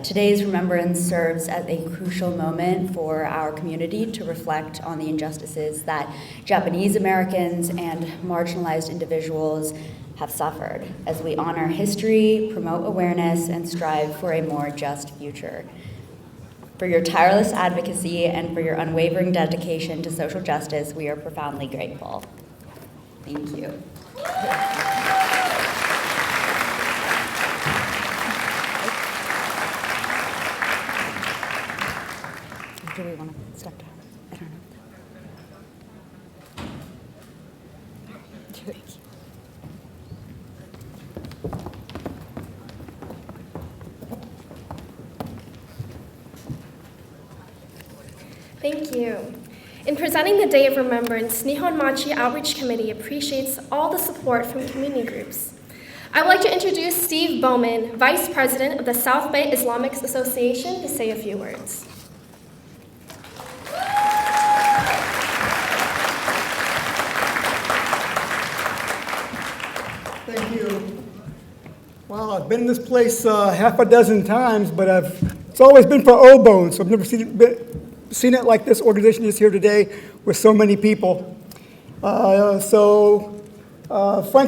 Speaker 11: Today's remembrance serves as a crucial moment for our community to reflect on the injustices that Japanese Americans and marginalized individuals have suffered as we honor history, promote awareness, and strive for a more just future. For your tireless advocacy and for your unwavering dedication to social justice, we are profoundly grateful. Thank you. Do we want to step down? I don't know.
Speaker 2: Thank you. In presenting the Day of Remembrance, Nihon Machi Outreach Committee appreciates all the support from community groups. I would like to introduce Steve Bowman, Vice President of the South Bay Islamic Association, to say a few words.
Speaker 12: Thank you. Well, I've been in this place half a dozen times, but it's always been for O-Bones, so I've never seen it like this organization is here today with so many people. Franco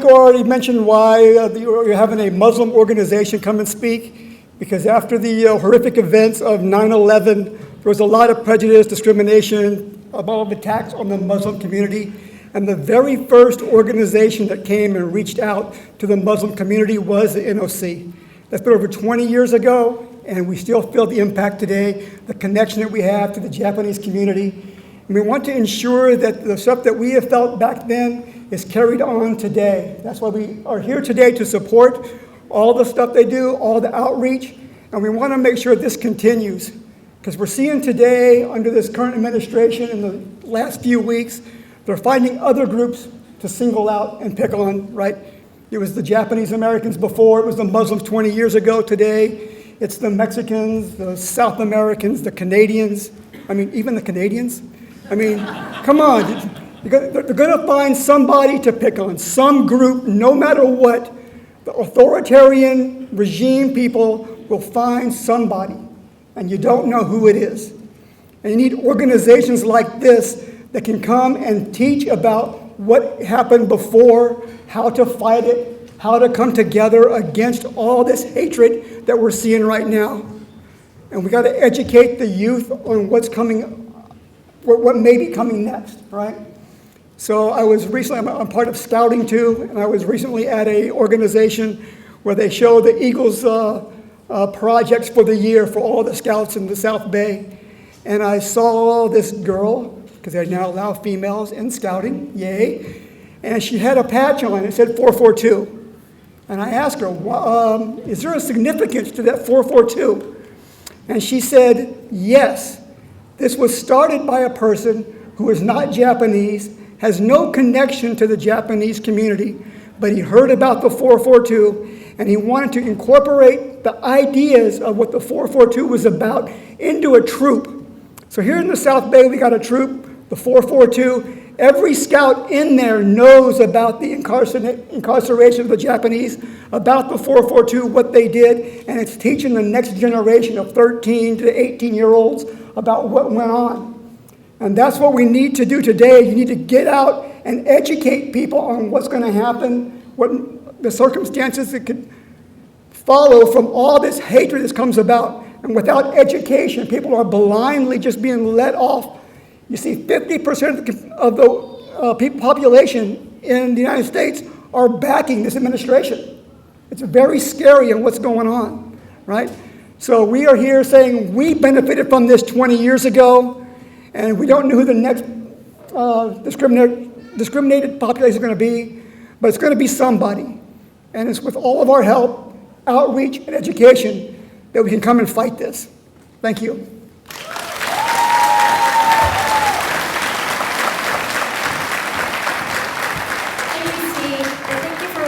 Speaker 12: already mentioned why you're having a Muslim organization come and speak, because after the horrific events of 9/11, there was a lot of prejudice, discrimination, a lot of attacks on the Muslim community. And the very first organization that came and reached out to the Muslim community was the NOC. That's been over 20 years ago, and we still feel the impact today, the connection that we have to the Japanese community. And we want to ensure that the stuff that we have felt back then is carried on today. That's why we are here today, to support all the stuff they do, all the outreach, and we want to make sure this continues. Because we're seeing today, under this current administration in the last few weeks, they're finding other groups to single out and pick on, right? It was the Japanese Americans before, it was the Muslims 20 years ago. Today, it's the Mexicans, the South Americans, the Canadians. I mean, even the Canadians. I mean, come on. They're going to find somebody to pick on, some group, no matter what. The authoritarian regime people will find somebody, and you don't know who it is. And you need organizations like this that can come and teach about what happened before, how to fight it, how to come together against all this hatred that we're seeing right now. And we got to educate the youth on what's coming, what may be coming next, right? So I'm part of scouting too, and I was recently at an organization where they show the Eagles projects for the year for all the scouts in the South Bay. And I saw this girl, because they now allow females in scouting, yay. And she had a patch on, it said 442. And I asked her, is there a significance to that 442? And she said, yes. This was started by a person who is not Japanese, has no connection to the Japanese community, but he heard about the 442, and he wanted to incorporate the ideas of what the 442 was about into a troop. So here in the South Bay, we got a troop, the 442. Every scout in there knows about the incarceration of the Japanese, about the 442, what they did, and it's teaching the next generation of 13 to 18-year-olds about what went on. And that's what we need to do today. You need to get out and educate people on what's going to happen, what the circumstances that could follow from all this hatred that comes about. And without education, people are blindly just being let off. You see, 50% of the population in the United States are backing this administration. It's very scary in what's going on, right? So we are here saying we benefited from this 20 years ago, and we don't know who the next discriminated population is going to be, but it's going to be somebody. And it's with all of our help, outreach, and education that we can come and fight this. Thank you.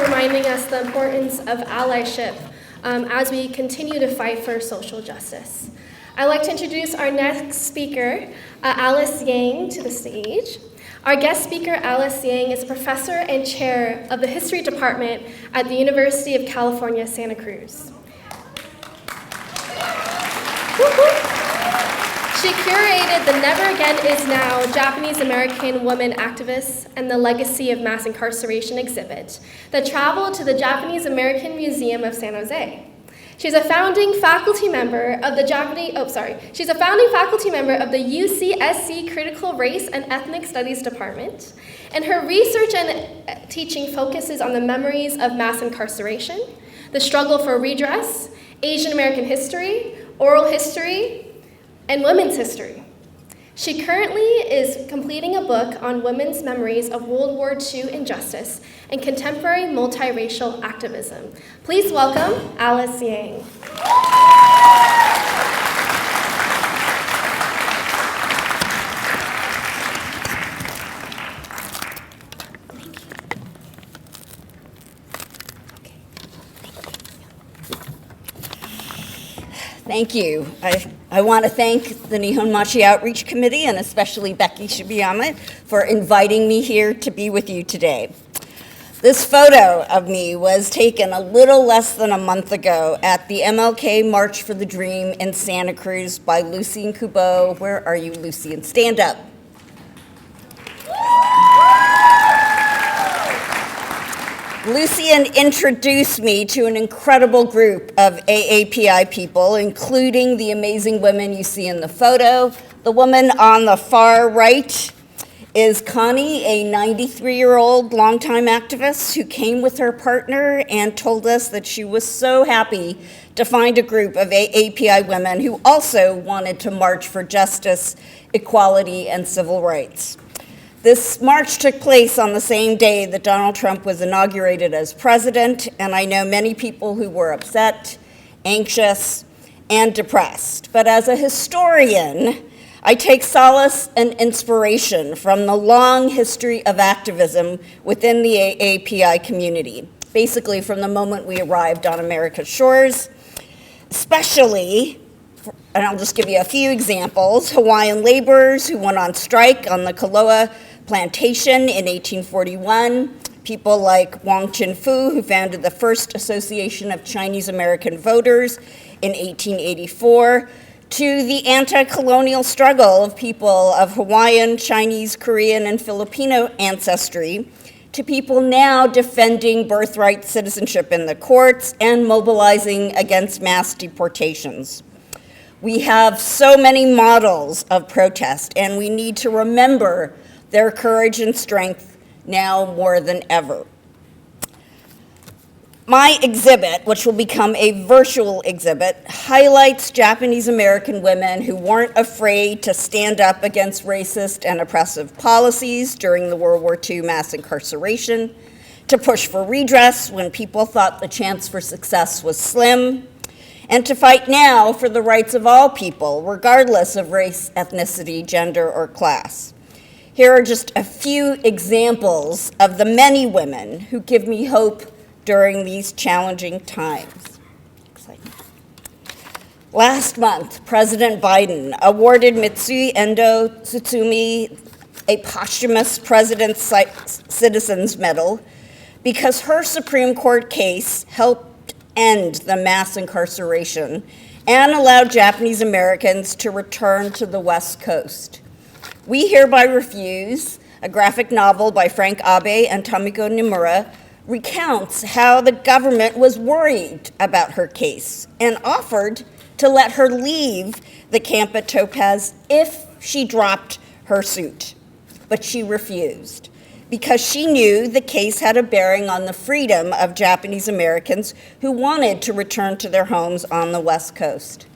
Speaker 2: Reminding us the importance of allyship as we continue to fight for social justice. I'd like to introduce our next speaker, Alice Yang, to the stage. Our guest speaker, Alice Yang, is a professor and chair of the History Department at the University of California, Santa Cruz. She curated the Never Again Is Now Japanese American Women Activists and the Legacy of Mass Incarceration exhibit that traveled to the Japanese American Museum of San Jose. She's a founding faculty member of the UCSC Critical Race and Ethnic Studies Department, and her research and teaching focuses on the memories of mass incarceration, the struggle for redress, Asian American history, oral history, and women's history. She currently is completing a book on women's memories of World War II injustice and contemporary multiracial activism. Please welcome Alice Yang.
Speaker 13: Thank you. I want to thank the Nihon Machi Outreach Committee and especially Bekki Shibayama for inviting me here to be with you today. This photo of me was taken a little less than a month ago at the MLK March for the Dream in Santa Cruz by Lucien Kubo. Where are you, Lucien? Stand up. Lucien introduced me to an incredible group of AAPI people, including the amazing women you see in the photo. The woman on the far right is Connie, a 93-year-old longtime activist who came with her partner and told us that she was so happy to find a group of AAPI women who also wanted to march for justice, equality, and civil rights. This march took place on the same day that Donald Trump was inaugurated as president, and I know many people who were upset, anxious, and depressed. But as a historian, I take solace and inspiration from the long history of activism within the AAPI community, basically from the moment we arrived on America's shores, especially, and I'll just give you a few examples, Hawaiian laborers who went on strike on the Kaloa plantation in 1841, people like Wang Chin-fu, who founded the first Association of Chinese American Voters in 1884, to the anti-colonial struggle of people of Hawaiian, Chinese, Korean, and Filipino ancestry, to people now defending birthright citizenship in the courts and mobilizing against mass deportations. We have so many models of protest, and we need to remember their courage and strength now more than ever. My exhibit, which will become a virtual exhibit, highlights Japanese American women who weren't afraid to stand up against racist and oppressive policies during the World War II mass incarceration, to push for redress when people thought the chance for success was slim, and to fight now for the rights of all people, regardless of race, ethnicity, gender, or class. Here are just a few examples of the many women who give me hope during these challenging times. Last month, President Biden awarded Mitsu Endo Tsutsumi a posthumous President's Citizens Medal because her Supreme Court case helped end the mass incarceration and allowed Japanese Americans to return to the West Coast. We Hereby Refuse, a graphic novel by Frank Abe and Tomiko Nimura, recounts how the government was worried about her case and offered to let her leave the camp at Topaz if she dropped her suit. But she refused because she knew the case had a bearing on the freedom of Japanese Americans who wanted to return to their homes on the West Coast.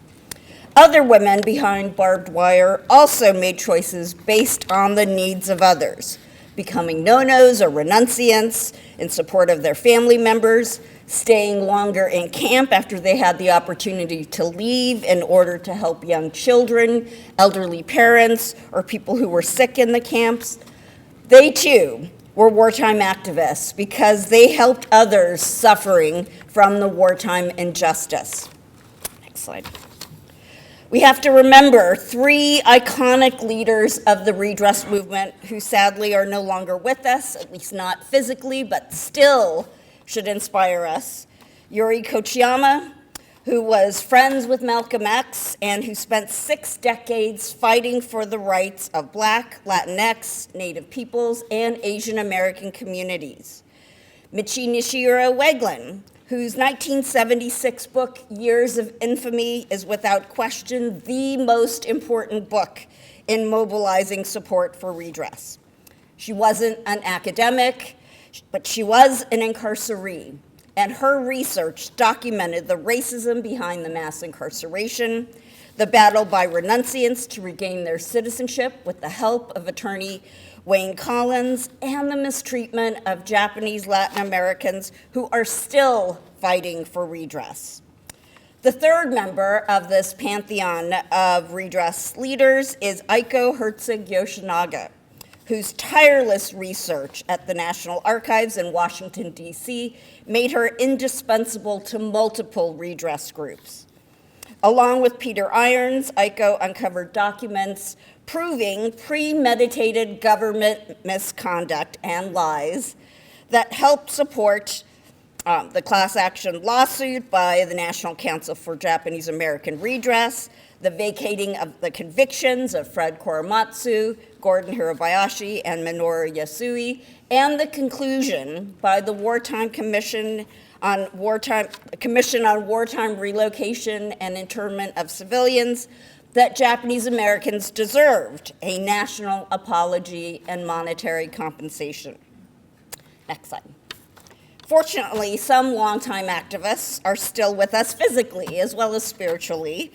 Speaker 13: Other women behind barbed wire also made choices based on the needs of others, becoming no-nos or renunciants in support of their family members, staying longer in camp after they had the opportunity to leave in order to help young children, elderly parents, or people who were sick in the camps. They too were wartime activists because they helped others suffering from the wartime injustice. Next slide. We have to remember 3 iconic leaders of the redress movement who sadly are no longer with us, at least not physically, but still should inspire us. Yuri Kochiyama, who was friends with Malcolm X and who spent 6 decades fighting for the rights of Black, Latinx, Native peoples, and Asian American communities. Michi Nishihiro Wegland, whose 1976 book, Years of Infamy, is without question the most important book in mobilizing support for redress. She wasn't an academic, but she was an incarceree, and her research documented the racism behind the mass incarceration, the battle by renunciants to regain their citizenship with the help of attorney Wayne Collins, and the mistreatment of Japanese Latin Americans who are still fighting for redress. The third member of this pantheon of redress leaders is Aiko Herzog Yoshinaga, whose tireless research at the National Archives in Washington, D.C. made her indispensable to multiple redress groups. Along with Peter Irons, Aiko uncovered documents proving premeditated government misconduct and lies that helped support the class action lawsuit by the National Council for Japanese American Redress, the vacating of the convictions of Fred Korematsu, Gordon Hirabayashi, and Minoru Yasui, and the conclusion by the Commission on Wartime Relocation and Internment of Civilians that Japanese Americans deserved a national apology and monetary compensation. Next slide. Fortunately, some longtime activists are still with us physically as well as spiritually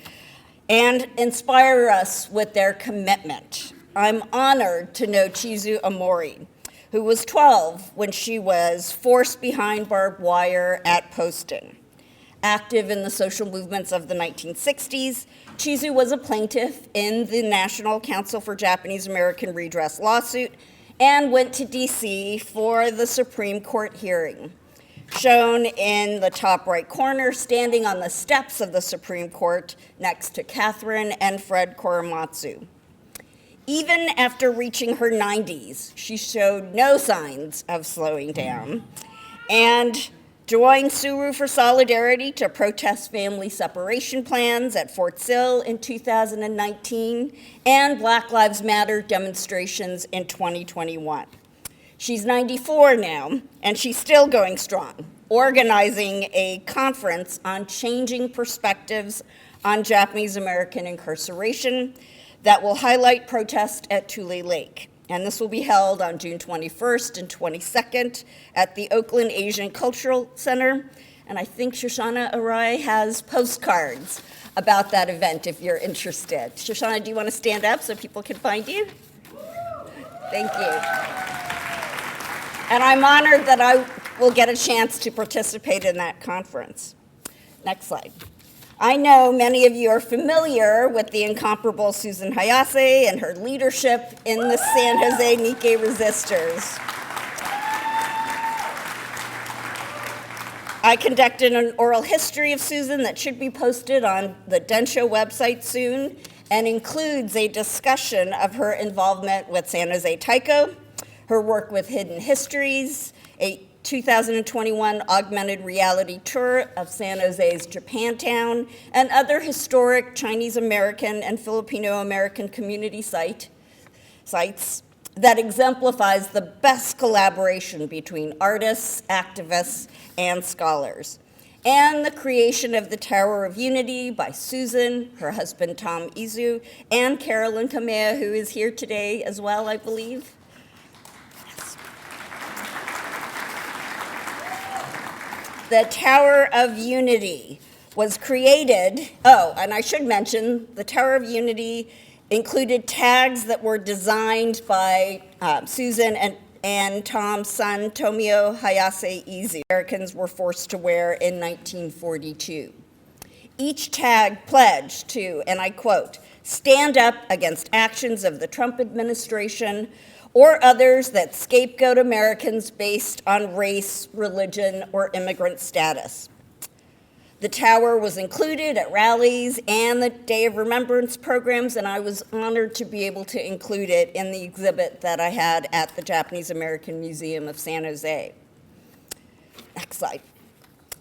Speaker 13: and inspire us with their commitment. I'm honored to know Chizu Amori, who was 12 when she was forced behind barbed wire at Poston. Active in the social movements of the 1960s, Chizu was a plaintiff in the National Council for Japanese American Redress lawsuit and went to DC for the Supreme Court hearing. Shown in the top right corner, standing on the steps of the Supreme Court next to Catherine and Fred Korematsu. Even after reaching her 90s, she showed no signs of slowing down and joined Suru for Solidarity to protest family separation plans at Fort Sill in 2019 and Black Lives Matter demonstrations in 2021. She's 94 now, and she's still going strong, organizing a conference on changing perspectives on Japanese American incarceration that will highlight protest at Tule Lake. And this will be held on June 21st and 22nd at the Oakland Asian Cultural Center. And I think Shoshana Arai has postcards about that event if you're interested. Shoshana, do you want to stand up so people can find you? Thank you. And I'm honored that I will get a chance to participate in that conference. Next slide. I know many of you are familiar with the incomparable Susan Hayase and her leadership in the San Jose Nikkei resistors. I conducted an oral history of Susan that should be posted on the Densho website soon and includes a discussion of her involvement with San Jose Taiko, her work with Hidden Histories, a 2021 augmented reality tour of San Jose's Japantown, and other historic Chinese American and Filipino American community sites that exemplifies the best collaboration between artists, activists, and scholars. And the creation of the Tower of Unity by Susan, her husband Tom Izu, and Carolyn Kamea, who is here today as well, I believe. Yes. The Tower of Unity was created, and I should mention, the Tower of Unity included tags that were designed by Susan and Tom's son, Tomio Hayase Izu. Americans were forced to wear in 1942. Each tag pledged to, and I quote, stand up against actions of the Trump administration or others that scapegoat Americans based on race, religion, or immigrant status. The tower was included at rallies and the Day of Remembrance programs, and I was honored to be able to include it in the exhibit that I had at the Japanese American Museum of San Jose. Next slide.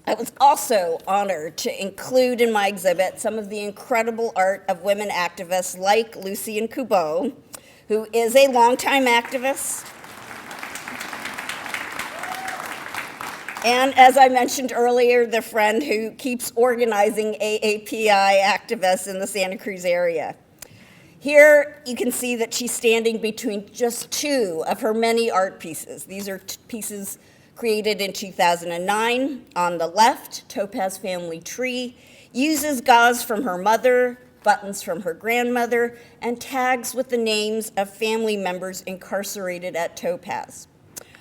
Speaker 13: I was also honored to include in my exhibit some of the incredible art of women activists like Lucien Kubo, who is a longtime activist, and as I mentioned earlier, the friend who keeps organizing AAPI activists in the Santa Cruz area. Here you can see that she's standing between just two of her many art pieces. These are pieces created in 2009. On the left, Topaz Family Tree uses gauze from her mother, buttons from her grandmother, and tags with the names of family members incarcerated at Topaz.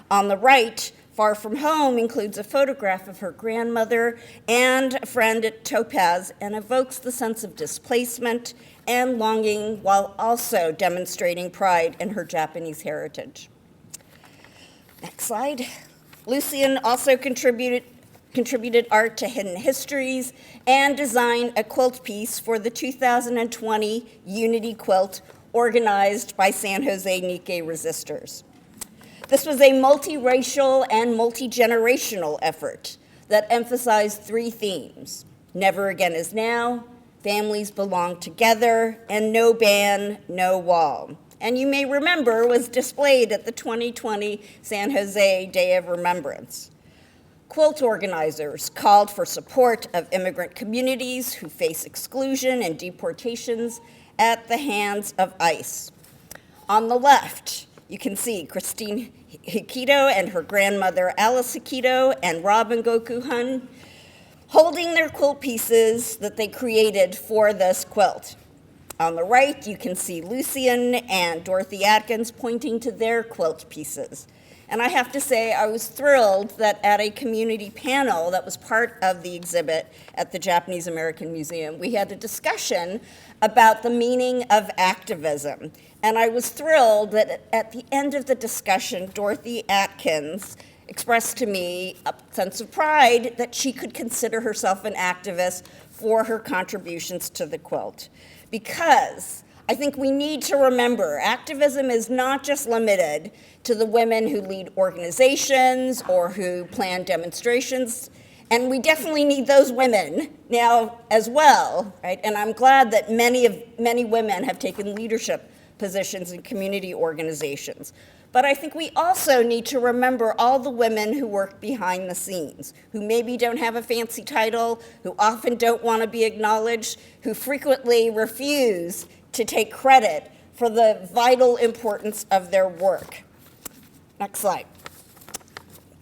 Speaker 13: On the right, Far From Home includes a photograph of her grandmother and a friend at Topaz and evokes the sense of displacement and longing while also demonstrating pride in her Japanese heritage. Next slide. Lucien also contributed art to Hidden Histories and designed a quilt piece for the 2020 Unity Quilt organized by San Jose Nikkei Resistors. This was a multiracial and multi-generational effort that emphasized three themes: never again is now, families belong together, and no ban, no wall. And you may remember was displayed at the 2020 San Jose Day of Remembrance. Quilt organizers called for support of immigrant communities who face exclusion and deportations at the hands of ICE. On the left, you can see Christine Hikito and her grandmother Alice Hikito and Robin Goku-hun holding their quilt pieces that they created for this quilt. On the right, you can see Lucien and Dorothy Atkins pointing to their quilt pieces. And I have to say, I was thrilled that at a community panel that was part of the exhibit at the Japanese American Museum, we had a discussion about the meaning of activism. And I was thrilled that at the end of the discussion, Dorothy Atkins expressed to me a sense of pride that she could consider herself an activist for her contributions to the quilt. Because I think we need to remember activism is not just limited to the women who lead organizations or who plan demonstrations, and we definitely need those women now as well, right? And I'm glad that many women have taken leadership positions in community organizations. But I think we also need to remember all the women who work behind the scenes, who maybe don't have a fancy title, who often don't want to be acknowledged, who frequently refuse to take credit for the vital importance of their work. Next slide.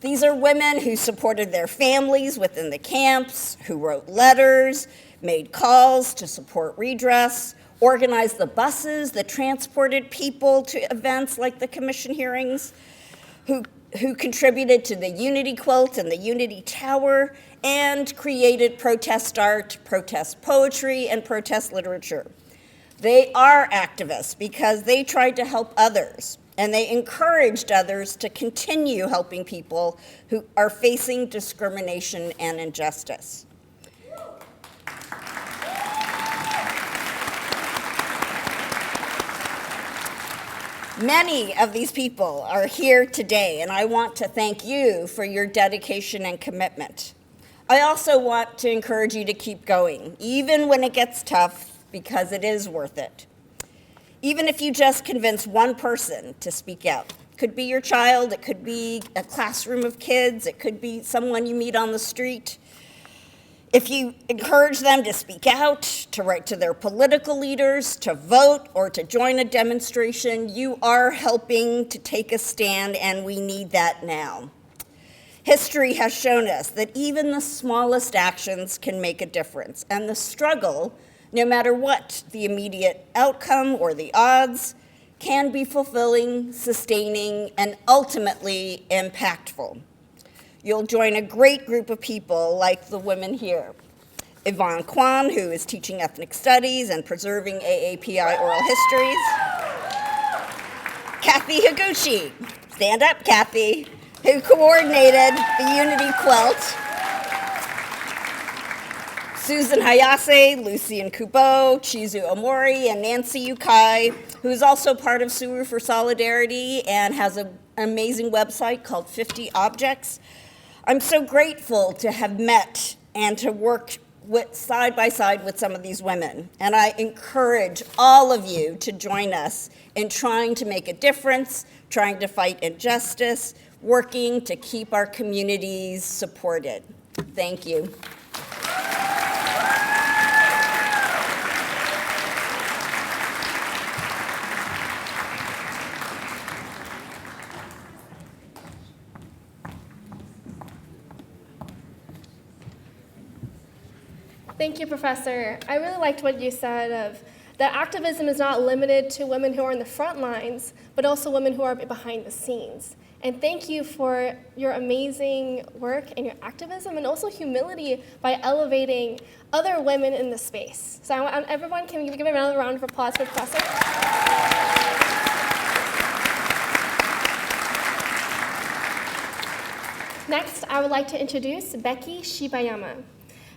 Speaker 13: These are women who supported their families within the camps, who wrote letters, made calls to support redress, organized the buses that transported people to events like the commission hearings, who contributed to the Unity Quilt and the Unity Tower, and created protest art, protest poetry, and protest literature. They are activists because they tried to help others, and they encouraged others to continue helping people who are facing discrimination and injustice. Many of these people are here today, and I want to thank you for your dedication and commitment. I also want to encourage you to keep going, even when it gets tough, because it is worth it. Even if you just convince one person to speak out. It could be your child, it could be a classroom of kids, it could be someone you meet on the street. If you encourage them to speak out, to write to their political leaders, to vote, or to join a demonstration, you are helping to take a stand, and we need that now. History has shown us that even the smallest actions can make a difference, and the struggle, no matter what the immediate outcome or the odds, can be fulfilling, sustaining, and ultimately impactful. You'll join a great group of people like the women here. Yvonne Kwan, who is teaching ethnic studies and preserving AAPI oral histories. Kathy Higuchi, stand up, Kathy, who coordinated the Unity Quilt. Susan Hayase, Lucian Kubo, Chizu Omori, and Nancy Yukai, who is also part of Suru for Solidarity and has an amazing website called 50 Objects. I'm so grateful to have met and to work side by side with some of these women. And I encourage all of you to join us in trying to make a difference, trying to fight injustice, working to keep our communities supported. Thank you.
Speaker 2: Thank you, Professor. I really liked what you said of that activism is not limited to women who are in the front lines, but also women who are behind the scenes. And thank you for your amazing work and your activism and also humility by elevating other women in the space. So I want everyone, can we give another round of applause for the Professor? Next, I would like to introduce Bekki Shibayama.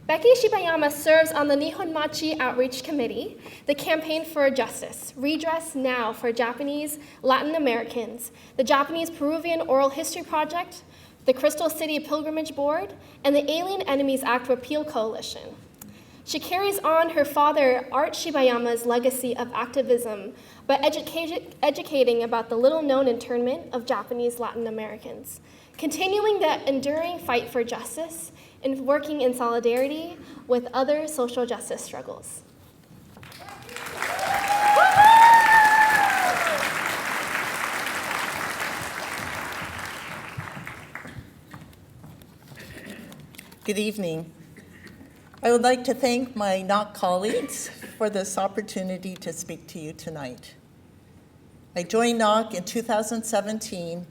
Speaker 2: Bekki Shibayama serves on the Nihonmachi Outreach Committee, the Campaign for Justice, Redress Now for Japanese Latin Americans, the Japanese Peruvian Oral History Project, the Crystal City Pilgrimage Board, and the Alien Enemies Act Repeal Coalition. She carries on her father, Art Shibayama's legacy of activism by educating about the little-known internment of Japanese Latin Americans, continuing the enduring fight for justice, and working in solidarity with other social justice struggles.
Speaker 14: Good evening. I would like to thank my NOC colleagues for this opportunity to speak to you tonight. I joined NOC in 2017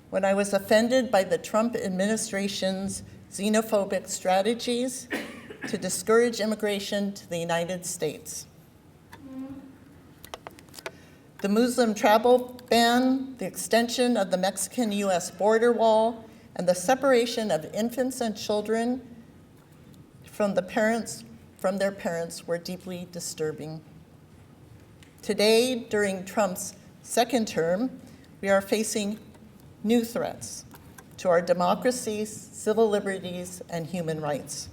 Speaker 14: when I was offended by the Trump administration's xenophobic strategies to discourage immigration to the United States. The Muslim travel ban, the extension of the Mexican-US border wall, and the separation of infants and children from their parents were deeply disturbing. Today, during Trump's second term, we are facing new threats to our democracies, civil liberties, and human rights.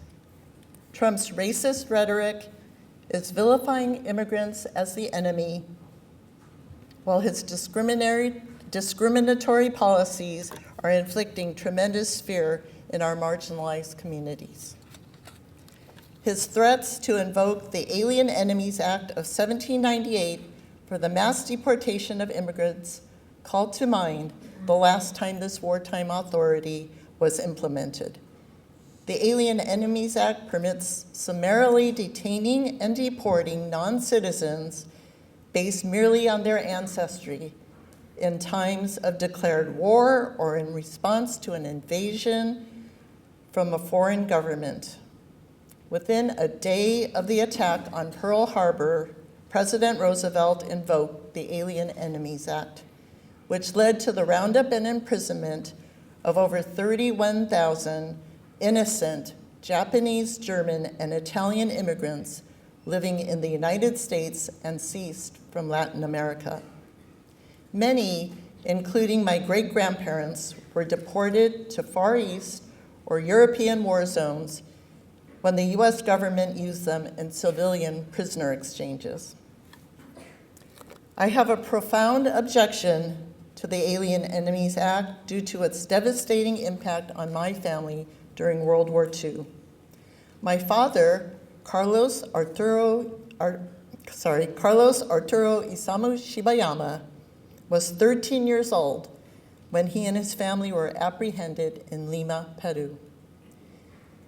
Speaker 14: Trump's racist rhetoric is vilifying immigrants as the enemy, while his discriminatory policies are inflicting tremendous fear in our marginalized communities. His threats to invoke the Alien Enemies Act of 1798 for the mass deportation of immigrants called to mind the last time this wartime authority was implemented. The Alien Enemies Act permits summarily detaining and deporting non-citizens based merely on their ancestry in times of declared war or in response to an invasion from a foreign government. Within a day of the attack on Pearl Harbor, President Roosevelt invoked the Alien Enemies Act, which led to the roundup and imprisonment of over 31,000 innocent Japanese, German, and Italian immigrants living in the United States and seized from Latin America. Many, including my great-grandparents, were deported to Far East or European war zones when the US government used them in civilian prisoner exchanges. I have a profound objection to the Alien Enemies Act due to its devastating impact on my family during World War II. My father, Carlos Arturo Isamu Shibayama, was 13 years old when he and his family were apprehended in Lima, Peru,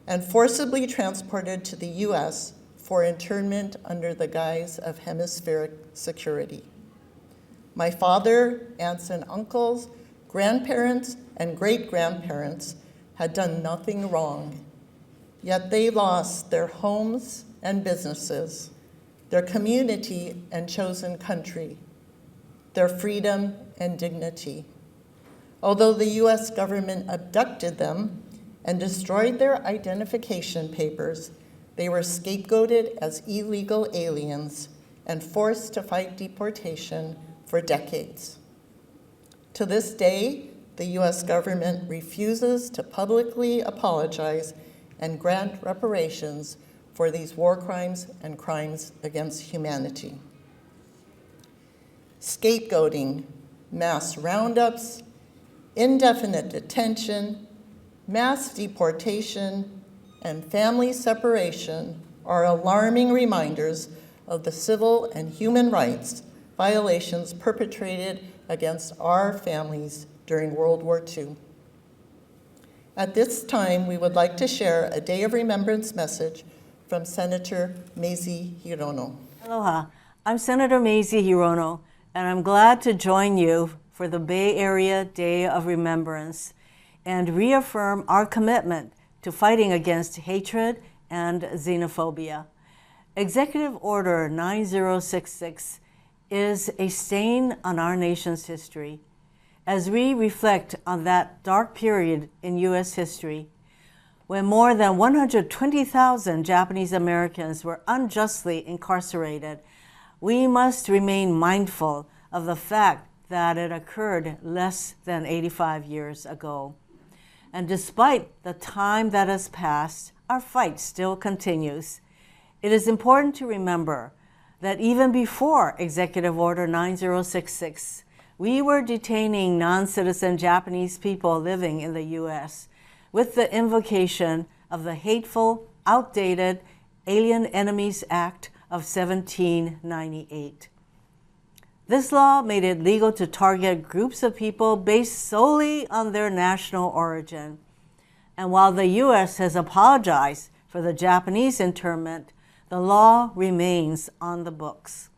Speaker 14: and forcibly transported to the US for internment under the guise of hemispheric security. My father, aunts and uncles, grandparents, and great-grandparents had done nothing wrong, yet they lost their homes and businesses, their community and chosen country, their freedom and dignity. Although the US government abducted them and destroyed their identification papers, they were scapegoated as illegal aliens and forced to fight deportation for decades. To this day, the US government refuses to publicly apologize and grant reparations for these war crimes and crimes against humanity. Scapegoating, mass roundups, indefinite detention, mass deportation, and family separation are alarming reminders of the civil and human rights violations perpetrated against our families during World War II. At this time, we would like to share a Day of Remembrance message from Senator Mazie Hirono.
Speaker 15: Aloha, I'm Senator Mazie Hirono, and I'm glad to join you for the Bay Area Day of Remembrance and reaffirm our commitment to fighting against hatred and xenophobia. Executive Order 9066 is a stain on our nation's history. As we reflect on that dark period in U.S. history, when more than 120,000 Japanese Americans were unjustly incarcerated, we must remain mindful of the fact that it occurred less than 85 years ago. And despite the time that has passed, our fight still continues. It is important to remember that even before Executive Order 9066, we were detaining non-citizen Japanese people living in the U.S. with the invocation of the hateful, outdated Alien Enemies Act of 1798. This law made it legal to target groups of people based solely on their national origin. And while the U.S. has apologized for the Japanese internment, the law remains on the books.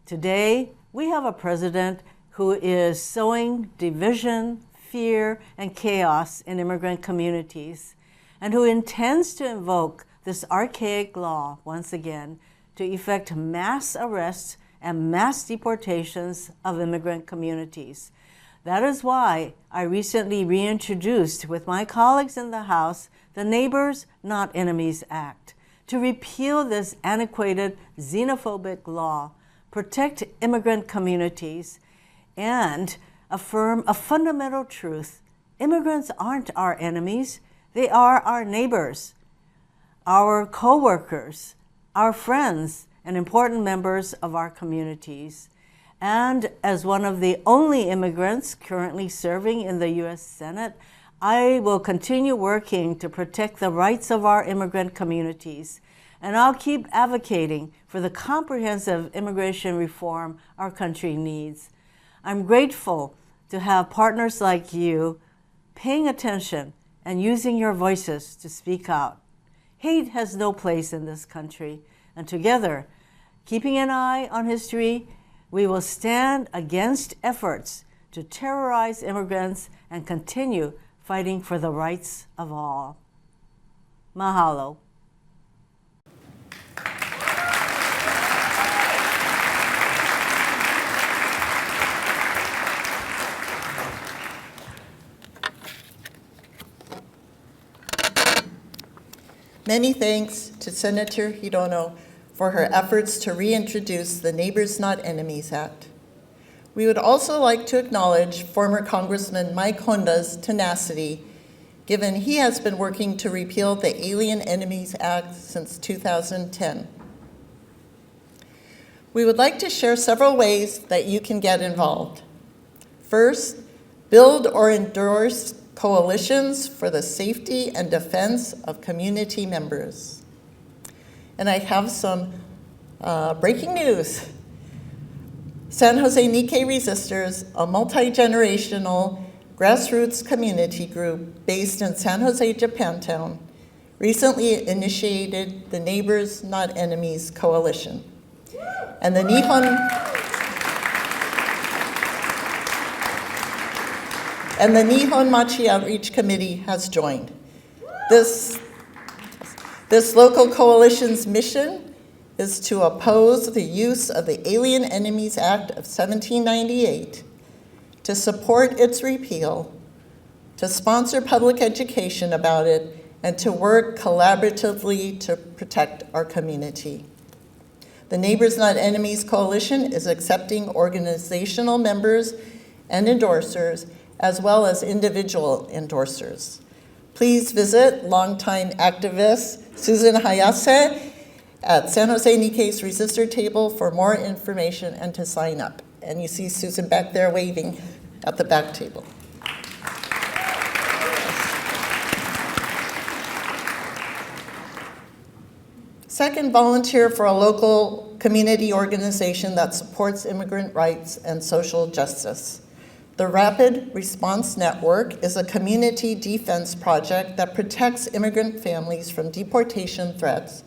Speaker 15: Today, we have a president who is sowing division, fear, and chaos in immigrant communities, and who intends to invoke this archaic law once again to effect mass arrests and mass deportations of immigrant communities. That is why I recently reintroduced with my colleagues in the House the Neighbors Not Enemies Act to repeal this antiquated xenophobic law, protect immigrant communities, and affirm a fundamental truth. Immigrants aren't our enemies, they are our neighbors, our co-workers, our friends, and important members of our communities. And as one of the only immigrants currently serving in the U.S. Senate, I will continue working to protect the rights of our immigrant communities, and I'll keep advocating for the comprehensive immigration reform our country needs. I'm grateful to have partners like you paying attention and using your voices to speak out. Hate has no place in this country, and together, keeping an eye on history, we will stand against efforts to terrorize immigrants and continue fighting for the rights of all. Mahalo.
Speaker 14: Many thanks to Senator Hirono for her efforts to reintroduce the Neighbors Not Enemies Act. We would also like to acknowledge former Congressman Mike Honda's tenacity, given he has been working to repeal the Alien Enemies Act since 2010. We would like to share several ways that you can get involved. First, build or endorse coalitions for the safety and defense of community members. And I have some breaking news. San Jose Nikkei Resistors, a multi-generational grassroots community group based in San Jose, Japantown, recently initiated the Neighbors Not Enemies Coalition. And the Nihon Machi Outreach Committee has joined. This local coalition's mission is to oppose the use of the Alien Enemies Act of 1798, to support its repeal, to sponsor public education about it, and to work collaboratively to protect our community. The Neighbors Not Enemies Coalition is accepting organizational members and endorsers, as well as individual endorsers. Please visit longtime activist Susan Hayashi at San Jose Nikkei's resistor table for more information and to sign up. And you see Susan back there waving at the back table. Second, volunteer for a local community organization that supports immigrant rights and social justice. The Rapid Response Network is a community defense project that protects immigrant families from deportation threats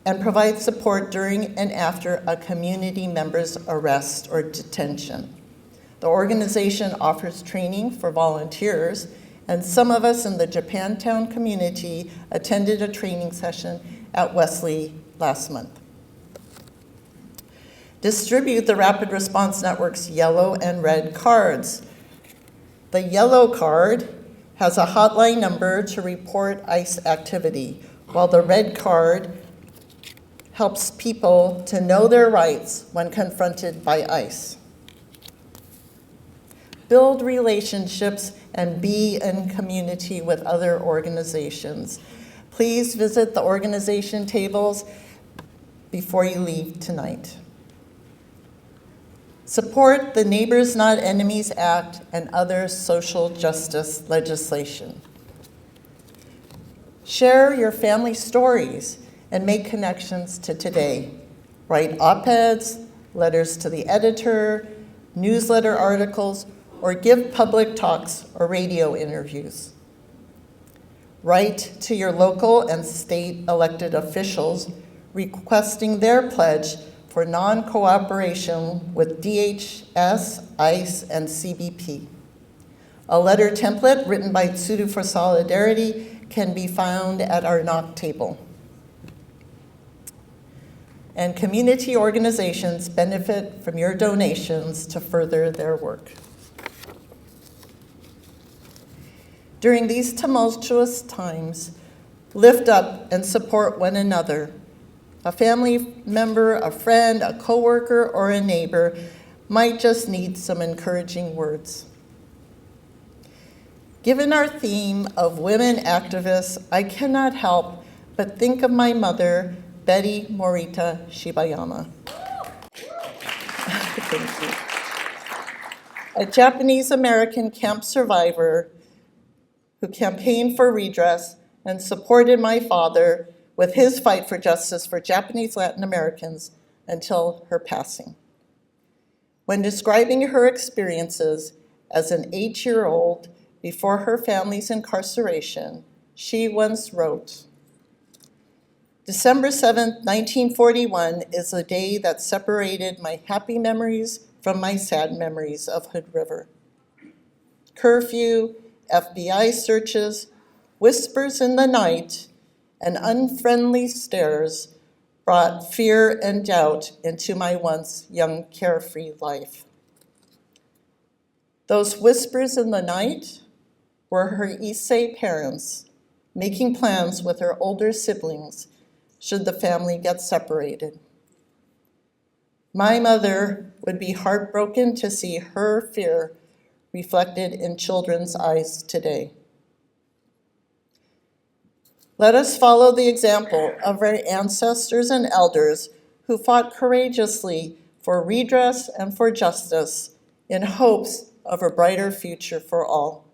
Speaker 14: and provides support during and after a community member's arrest or detention. The organization offers training for volunteers, and some of us in the Japantown community attended a training session at Wesley last month. Distribute the Rapid Response Network's yellow and red cards. The yellow card has a hotline number to report ICE activity, while the red card helps people to know their rights when confronted by ICE. Build relationships and be in community with other organizations. Please visit the organization tables before you leave tonight. Support the Neighbors Not Enemies Act and other social justice legislation. Share your family stories and make connections to today. Write op-eds, letters to the editor, newsletter articles, or give public talks or radio interviews. Write to your local and state elected officials requesting their pledge for non-cooperation with DHS, ICE, and CBP. A letter template written by Tsuru for Solidarity can be found at our knock table. And community organizations benefit from your donations to further their work. During these tumultuous times, lift up and support one another. A family member, a friend, a coworker, or a neighbor might just need some encouraging words. Given our theme of women activists, I cannot help but think of my mother, Betty Morita Shibayama. Thank you. A Japanese-American camp survivor who campaigned for redress and supported my father with his fight for justice for Japanese Latin Americans until her passing. When describing her experiences as an 8-year-old before her family's incarceration, she once wrote, "December 7th, 1941 is the day that separated my happy memories from my sad memories of Hood River. Curfew, FBI searches, whispers in the night, and unfriendly stares brought fear and doubt into my once young, carefree life. Those whispers in the night were her Issei parents, making plans with her older siblings should the family get separated. My mother would be heartbroken to see her fear reflected in children's eyes today. Let us follow the example of our ancestors and elders who fought courageously for redress and for justice in hopes of a brighter future for all.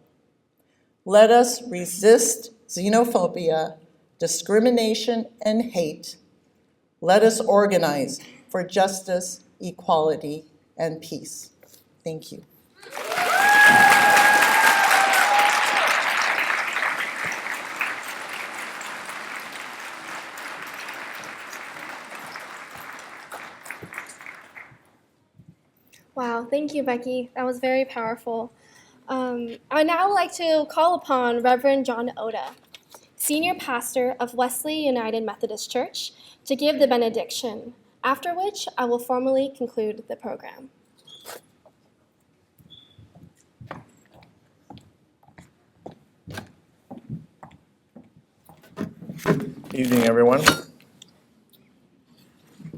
Speaker 14: Let us resist xenophobia, discrimination, and hate. Let us organize for justice, equality, and peace. Thank you.
Speaker 2: Wow, thank you, Bekki. That was very powerful. I now would like to call upon Reverend John Oda, Senior Pastor of Wesley United Methodist Church, to give the benediction, after which I will formally conclude the program.
Speaker 16: Evening, everyone.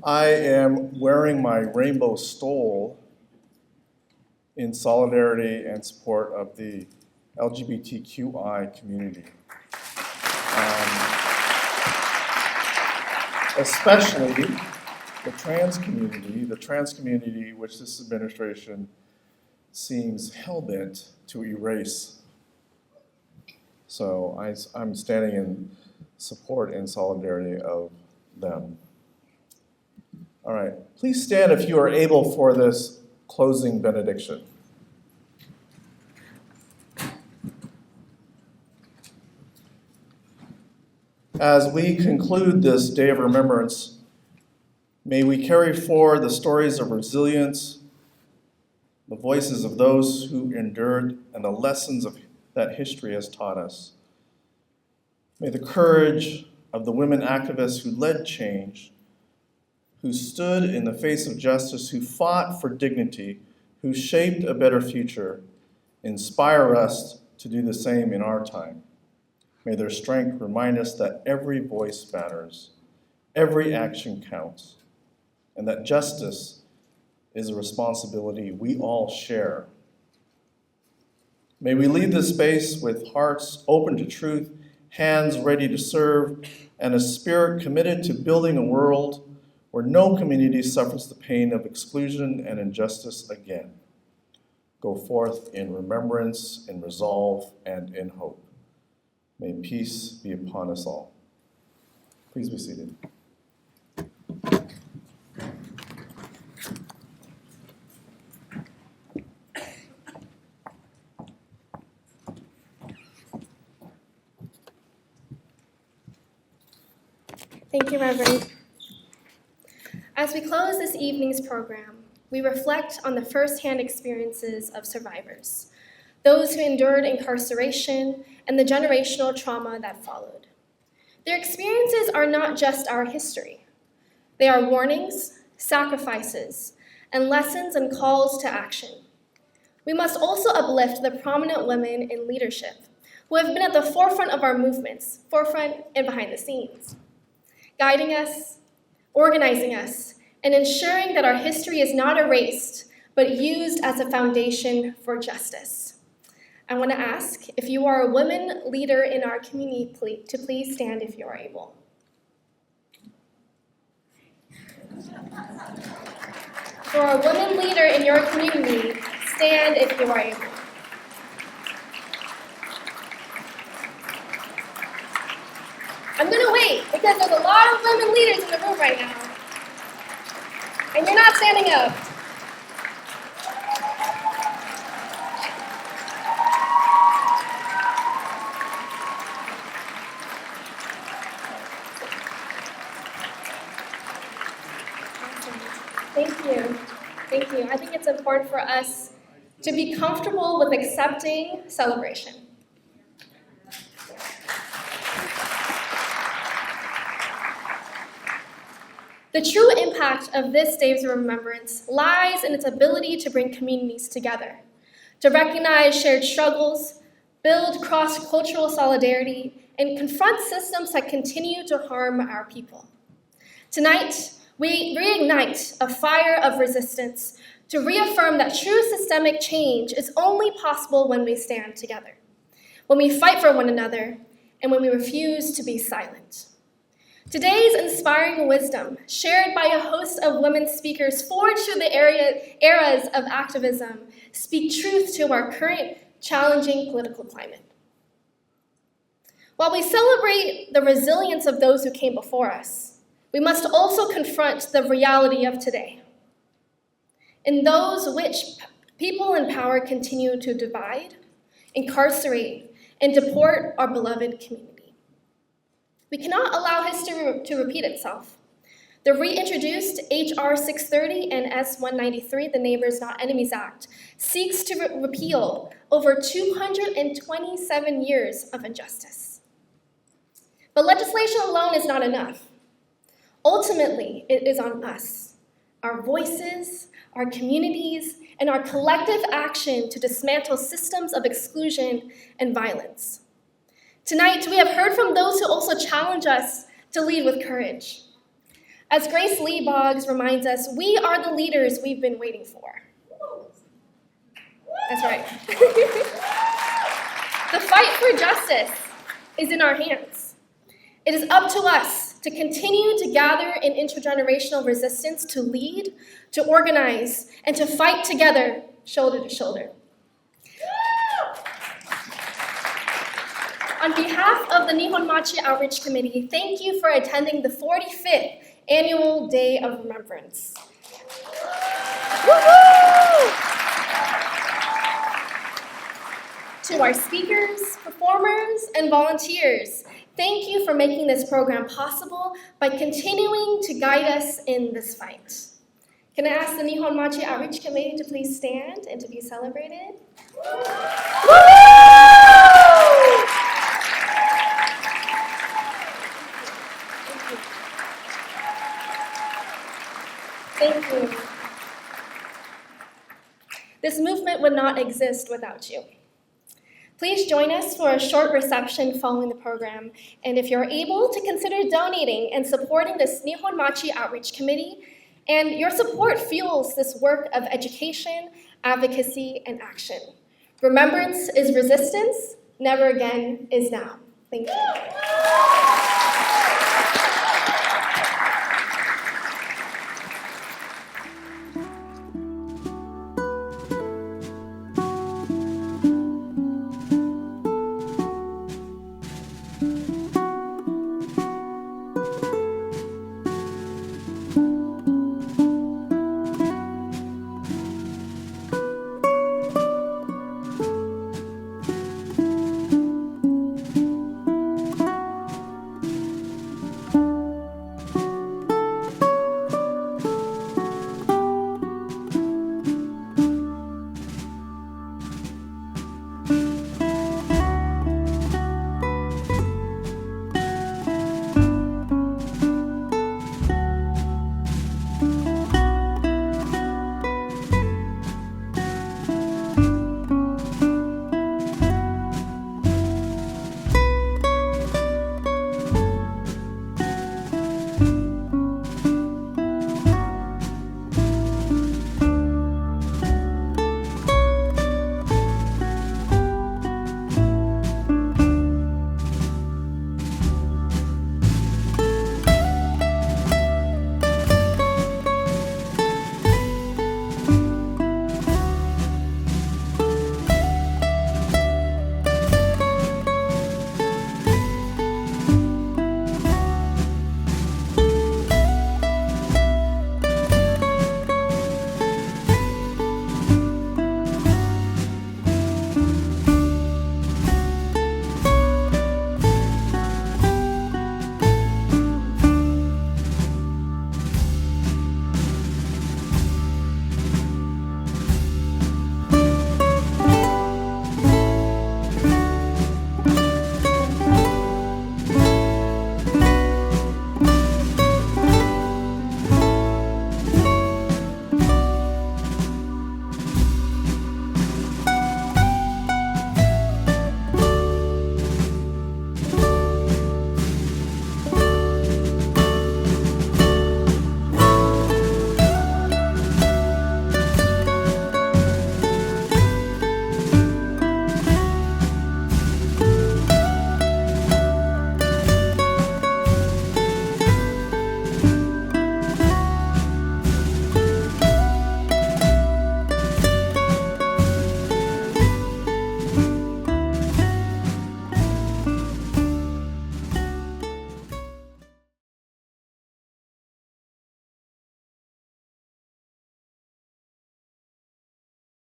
Speaker 16: I am wearing my rainbow stole in solidarity and support of the LGBTQI community. Especially the trans community which this administration seems hell-bent to erase. So I'm standing in support and solidarity of them. All right, please stand if you are able for this closing benediction. As we conclude this day of remembrance, may we carry forward the stories of resilience, the voices of those who endured, and the lessons that history has taught us. May the courage of the women activists who led change, who stood in the face of justice, who fought for dignity, who shaped a better future, inspire us to do the same in our time. May their strength remind us that every voice matters, every action counts, and that justice is a responsibility we all share. May we leave this space with hearts open to truth, hands ready to serve, and a spirit committed to building a world where no community suffers the pain of exclusion and injustice again. Go forth in remembrance, in resolve, and in hope. May peace be upon us all. Please be seated.
Speaker 2: Thank you, Reverend. As we close this evening's program, we reflect on the firsthand experiences of survivors, those who endured incarceration and the generational trauma that followed. Their experiences are not just our history. They are warnings, sacrifices, and lessons and calls to action. We must also uplift the prominent women in leadership who have been at the forefront of our movements, forefront and behind the scenes, guiding us, organizing us, and ensuring that our history is not erased, but used as a foundation for justice. I want to ask if you are a women leader in our community to please stand if you are able. For a women leader in your community, stand if you are able. I'm going to wait because there's a lot of women leaders in the room right now. And you're not standing up. Thank you. Thank you. I think it's important for us to be comfortable with accepting celebration. The true impact of this Day of Remembrance lies in its ability to bring communities together, to recognize shared struggles, build cross-cultural solidarity, and confront systems that continue to harm our people. Tonight, we reignite a fire of resistance to reaffirm that true systemic change is only possible when we stand together, when we fight for one another, and when we refuse to be silent. Today's inspiring wisdom, shared by a host of women speakers forged through the eras of activism, speak truth to our current challenging political climate. While we celebrate the resilience of those who came before us, we must also confront the reality of today, in those which people in power continue to divide, incarcerate, and deport our beloved community. We cannot allow history to repeat itself. The reintroduced H.R. 630 and S-193, the Neighbors Not Enemies Act, seeks to repeal over 227 years of injustice. But legislation alone is not enough. Ultimately, it is on us, our voices, our communities, and our collective action to dismantle systems of exclusion and violence. Tonight, we have heard from those who also challenge us to lead with courage. As Grace Lee Boggs reminds us, we are the leaders we've been waiting for. That's right. The fight for justice is in our hands. It is up to us to continue to gather in intergenerational resistance, to lead, to organize, and to fight together, shoulder to shoulder. On behalf of the Nihon Machi Outreach Committee, thank you for attending the 45th Annual Day of Remembrance. Woo-hoo! To our speakers, performers, and volunteers, thank you for making this program possible by continuing to guide us in this fight. Can I ask the Nihon Machi Outreach Committee to please stand and to be celebrated? Woo! Thank you. This movement would not exist without you. Please join us for a short reception following the program, and if you're able, to consider donating and supporting this Nihon Machi Outreach Committee, and your support fuels this work of education, advocacy, and action. Remembrance is resistance, never again is now. Thank you.